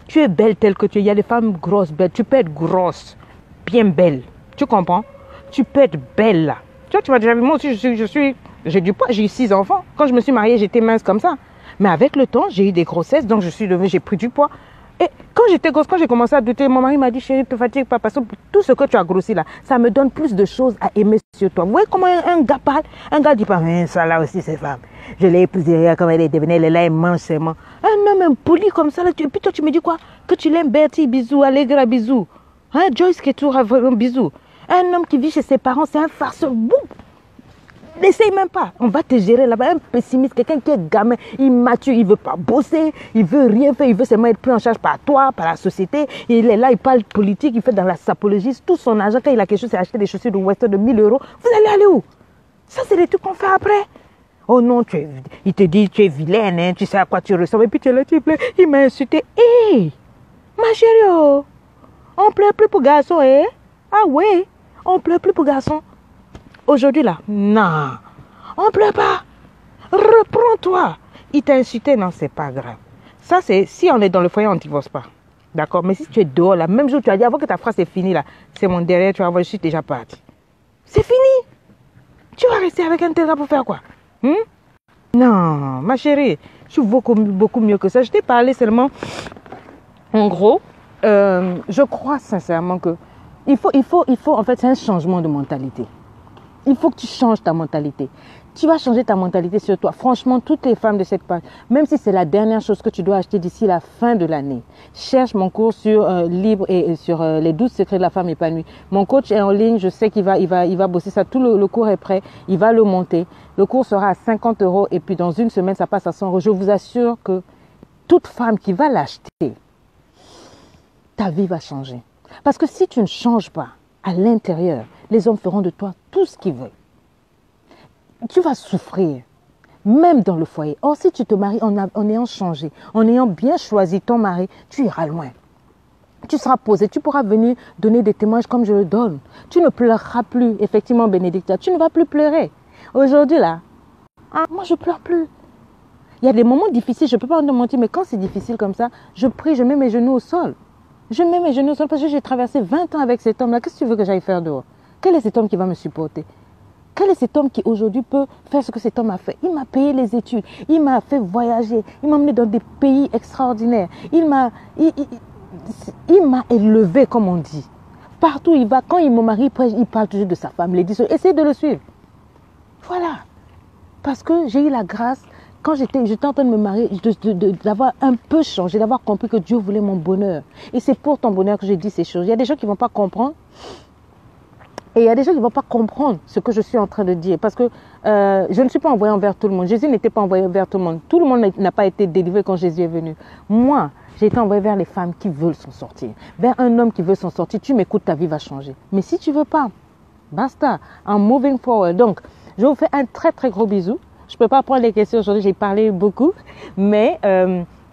Tu es belle telle que tu es. Il y a des femmes grosses, belles. Tu peux être grosse, bien belle. Tu comprends? Tu peux être belle là. Tu m'as déjà vu, moi aussi, j'ai du poids, j'ai eu 6 enfants. Quand je me suis mariée, j'étais mince comme ça. Mais avec le temps, j'ai eu des grossesses, donc j'ai pris du poids. Et quand j'étais grosse, quand j'ai commencé à douter, mon mari m'a dit, chérie, ne te fatigue pas, parce que tout ce que tu as grossi là, ça me donne plus de choses à aimer sur toi. Vous voyez comment un gars parle? Un gars dit pas, mais ça là aussi c'est femme. Je l'ai épousée, regarde comment elle est devenue, elle est là, elle mange seulement. Un homme impoli comme ça, là, et puis toi, tu me dis quoi? Que tu l'aimes, Bertie, bisous, Allegra, bisous. Hein, Joyce Ketoura, vraiment, bisous. Un homme qui vit chez ses parents, c'est un farceur. Boum! N'essaye même pas. On va te gérer là-bas. Un pessimiste, quelqu'un qui est gamin, immature, il ne veut pas bosser, il ne veut rien faire, il veut seulement être pris en charge par toi, par la société. Il est là, il parle politique, il fait dans la sapologie. Tout son argent, quand il a quelque chose, c'est acheter des chaussures de Western de 1000 euros. Vous allez aller où? Ça, c'est des trucs qu'on fait après. Oh non, il te dit, tu es vilaine, hein, tu sais à quoi tu ressembles. Et puis tu es là, tu plais. Il m'a insulté. Hé, ma chérie, oh, on ne pleure plus pour garçon, hein? Ah ouais, on ne pleure plus pour garçon. Aujourd'hui là, non, on ne pleure pas. Reprends-toi. Il t'a insulté, non, c'est pas grave. Ça, c'est si on est dans le foyer, on ne divorce pas. D'accord? Mais si tu es dehors là, même jour tu as dit avant que ta phrase est finie là, c'est mon derrière, tu vas voir, je suis déjà parti. C'est fini. Tu vas rester avec un tel gars pour faire quoi? Non, ma chérie, je suis beaucoup mieux que ça. Je t'ai parlé seulement, en gros, je crois sincèrement que il faut, en fait, c'est un changement de mentalité. Il faut que tu changes ta mentalité. Tu vas changer ta mentalité sur toi. Franchement, toutes les femmes de cette page, même si c'est la dernière chose que tu dois acheter d'ici la fin de l'année, cherche mon cours sur Libre et sur les 12 secrets de la femme épanouie. Mon coach est en ligne, je sais qu'il va bosser ça. Tout le cours est prêt, il va le monter. Le cours sera à 50 € et puis dans une semaine, ça passe à 100 €. Je vous assure que toute femme qui va l'acheter, ta vie va changer. Parce que si tu ne changes pas à l'intérieur, les hommes feront de toi tout ce qu'ils veulent. Tu vas souffrir, même dans le foyer. Or, si tu te maries en ayant changé, en ayant bien choisi ton mari, tu iras loin. Tu seras posé, tu pourras venir donner des témoignages comme je le donne. Tu ne pleureras plus, effectivement, Bénédicte, tu ne vas plus pleurer. Aujourd'hui, là, moi, je ne pleure plus. Il y a des moments difficiles, je ne peux pas te mentir, mais quand c'est difficile comme ça, je prie, je mets mes genoux au sol. Je mets mes genoux au sol parce que j'ai traversé 20 ans avec cet homme-là. Qu'est-ce que tu veux que j'aille faire dehors? Quel est cet homme qui va me supporter? Quel est cet homme qui aujourd'hui peut faire ce que cet homme a fait? Il m'a payé les études, il m'a fait voyager, il m'a emmené dans des pays extraordinaires, il m'a élevé comme on dit. Partout où il va, quand il me marie, il parle toujours de sa fame. Essayez de le suivre. Voilà. Parce que j'ai eu la grâce, quand j'étais en train de me marier, d'avoir un peu changé, d'avoir compris que Dieu voulait mon bonheur. Et c'est pour ton bonheur que j'ai dit ces choses. Il y a des gens qui ne vont pas comprendre. Et il y a des gens qui ne vont pas comprendre ce que je suis en train de dire. Parce que je ne suis pas envoyée envers tout le monde. Jésus n'était pas envoyé vers tout le monde. Tout le monde n'a pas été délivré quand Jésus est venu. Moi, j'ai été envoyée vers les femmes qui veulent s'en sortir. Vers un homme qui veut s'en sortir. Tu m'écoutes, ta vie va changer. Mais si tu ne veux pas, basta. I'm moving forward. Donc, je vous fais un très très gros bisou. Je ne peux pas prendre les questions aujourd'hui. J'ai parlé beaucoup. Mais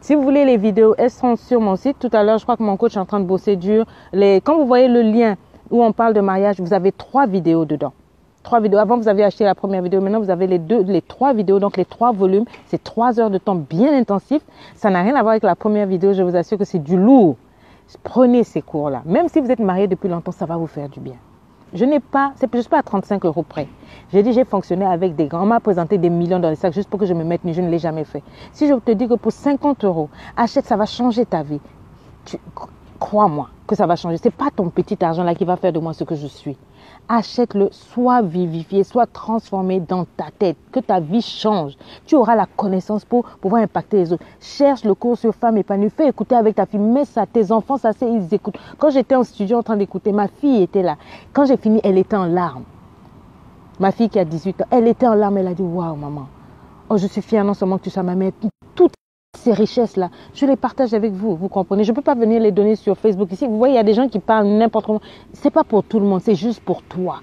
si vous voulez les vidéos, elles sont sur mon site. Tout à l'heure, je crois que mon coach est en train de bosser dur. Quand vous voyez le lien où on parle de mariage, vous avez 3 vidéos dedans. 3 vidéos. Avant, vous avez acheté la première vidéo. Maintenant, vous avez les 3 vidéos. Donc, les 3 volumes. C'est 3 heures de temps bien intensif. Ça n'a rien à voir avec la première vidéo. Je vous assure que c'est du lourd. Prenez ces cours-là. Même si vous êtes marié depuis longtemps, ça va vous faire du bien. Je ne suis pas à 35 € près. J'ai dit, j'ai fonctionné avec des grands. On m'a présenté des millions dans les sacs juste pour que je me mette nu. Je ne l'ai jamais fait. Si je te dis que pour 50 €, achète, ça va changer ta vie. Crois-moi que ça va changer. Ce n'est pas ton petit argent là qui va faire de moi ce que je suis. Achète-le, sois vivifié, sois transformé dans ta tête, que ta vie change. Tu auras la connaissance pour pouvoir impacter les autres. Cherche le cours sur Femme épanouie, fais écouter avec ta fille, mets ça, tes enfants, ça c'est, ils écoutent. Quand j'étais en studio en train d'écouter, ma fille était là. Quand j'ai fini, elle était en larmes. Ma fille qui a 18 ans, elle était en larmes, elle a dit, waouh maman, oh je suis fière non seulement que tu sois ma mère, toutes ces richesses-là, je les partage avec vous, vous comprenez? Je ne peux pas venir les donner sur Facebook ici. Vous voyez, il y a des gens qui parlent n'importe comment. Ce n'est pas pour tout le monde, c'est juste pour toi.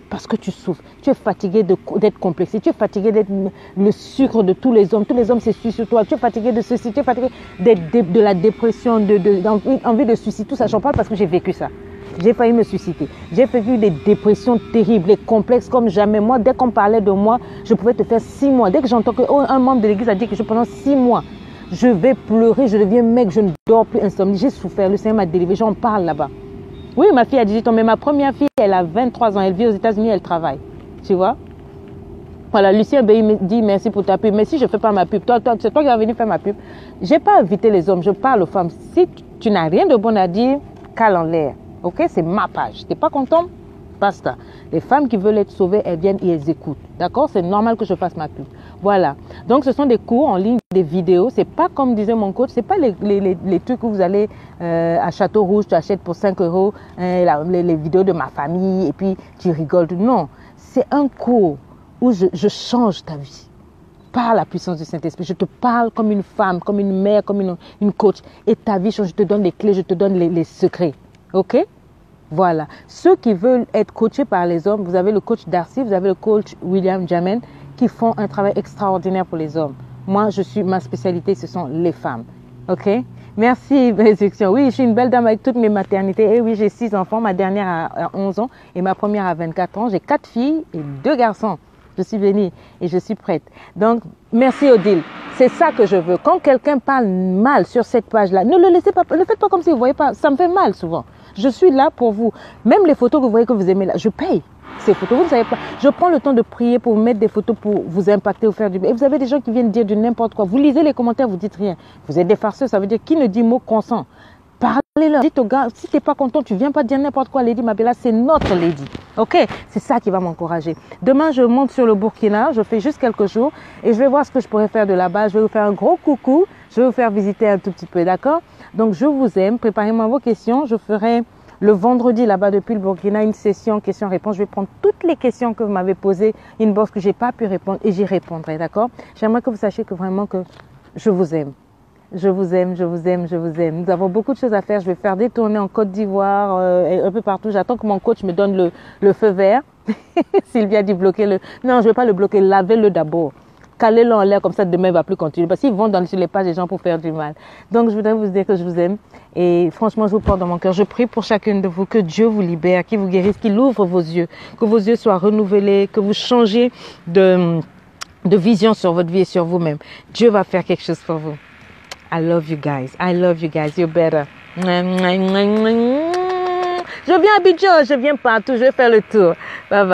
Parce que tu souffres. Tu es fatigué d'être complexé. Tu es fatigué d'être le sucre de tous les hommes. Tous les hommes s'essuient sur toi. Tu es fatigué de ceci. Tu es fatigué de la dépression, d'envie de suicide. Tout ça, j'en parle parce que j'ai vécu ça. J'ai failli me suicider. J'ai vécu des dépressions terribles, des complexes comme jamais. Moi, dès qu'on parlait de moi, je pouvais te faire 6 mois. Dès que j'entends qu'un membre de l'église a dit que pendant 6 mois, je vais pleurer, je deviens mec, je ne dors plus, insomnie. J'ai souffert, le Seigneur m'a délivré, j'en parle là-bas. Oui, ma fille a 18 ans, mais ma première fille, elle a 23 ans, elle vit aux États-Unis, elle travaille. Tu vois? Voilà, Lucien Béhi me dit merci pour ta pub, mais si je ne fais pas ma pub, c'est toi qui vas venir faire ma pub. Je n'ai pas invité les hommes, je parle aux femmes. Si tu n'as rien de bon à dire, cale en l'air. Ok? C'est ma page. Tu n'es pas content? Basta. Les femmes qui veulent être sauvées, elles viennent et elles écoutent. D'accord? C'est normal que je fasse ma pub. Voilà. Donc, ce sont des cours en ligne, des vidéos. C'est pas comme disait mon coach, c'est pas les trucs où vous allez à Château Rouge, tu achètes pour 5 euros les vidéos de ma famille et puis tu rigoles. Non, c'est un cours où je change ta vie. Par la puissance du Saint-Esprit. Je te parle comme une femme, comme une mère, comme une coach. Et ta vie change. Je te donne les clés, je te donne les secrets. OK? Voilà. Ceux qui veulent être coachés par les hommes, vous avez le coach Darcy, vous avez le coach William Jamen qui font un travail extraordinaire pour les hommes. Moi, ma spécialité, ce sont les femmes. OK? Merci, bénédiction. Oui, je suis une belle dame avec toutes mes maternités. Et oui, j'ai 6 enfants. Ma dernière a 11 ans et ma première a 24 ans. J'ai 4 filles et 2 garçons. Je suis bénie et je suis prête. Donc, merci Odile. C'est ça que je veux. Quand quelqu'un parle mal sur cette page-là, ne le laissez pas, ne faites pas comme si vous ne voyez pas. Ça me fait mal souvent. Je suis là pour vous. Même les photos que vous voyez que vous aimez là, je paye ces photos. Vous ne savez pas. Je prends le temps de prier pour vous mettre des photos pour vous impacter, vous faire du bien. Et vous avez des gens qui viennent dire du n'importe quoi. Vous lisez les commentaires, vous dites rien. Vous êtes des farceux, ça veut dire qui ne dit mot consent. Parlez-leur. Dites au gars, si tu n'es pas content, tu ne viens pas dire n'importe quoi, Lady Mabella, c'est notre Lady. OK? C'est ça qui va m'encourager. Demain, je monte sur le Burkina, je fais juste quelques jours et je vais voir ce que je pourrais faire de là-bas. Je vais vous faire un gros coucou, je vais vous faire visiter un tout petit peu, d'accord? Donc, je vous aime. Préparez-moi vos questions. Je ferai le vendredi là-bas depuis le Burkina une session questions-réponses. Je vais prendre toutes les questions que vous m'avez posées, inbox que je n'ai pas pu répondre et j'y répondrai, d'accord? J'aimerais que vous sachiez que vraiment que je vous aime. Je vous aime, je vous aime, je vous aime. Nous avons beaucoup de choses à faire. Je vais faire des tournées en Côte d'Ivoire, un peu partout. J'attends que mon coach me donne le feu vert. Sylvia dit bloquer le... Non, je ne vais pas le bloquer. Lavez-le d'abord. Calez-le en l'air comme ça, demain il ne va plus continuer. Parce qu'ils vont sur les pages des gens pour faire du mal. Donc, je voudrais vous dire que je vous aime. Et franchement, je vous porte dans mon cœur. Je prie pour chacune de vous que Dieu vous libère, qu'il vous guérisse, qu'il ouvre vos yeux, que vos yeux soient renouvelés, que vous changiez de vision sur votre vie et sur vous-même. Dieu va faire quelque chose pour vous. I love you guys. I love you guys. You're better. Je viens à Abidjan, je viens partout. Je vais faire le tour. Bye bye.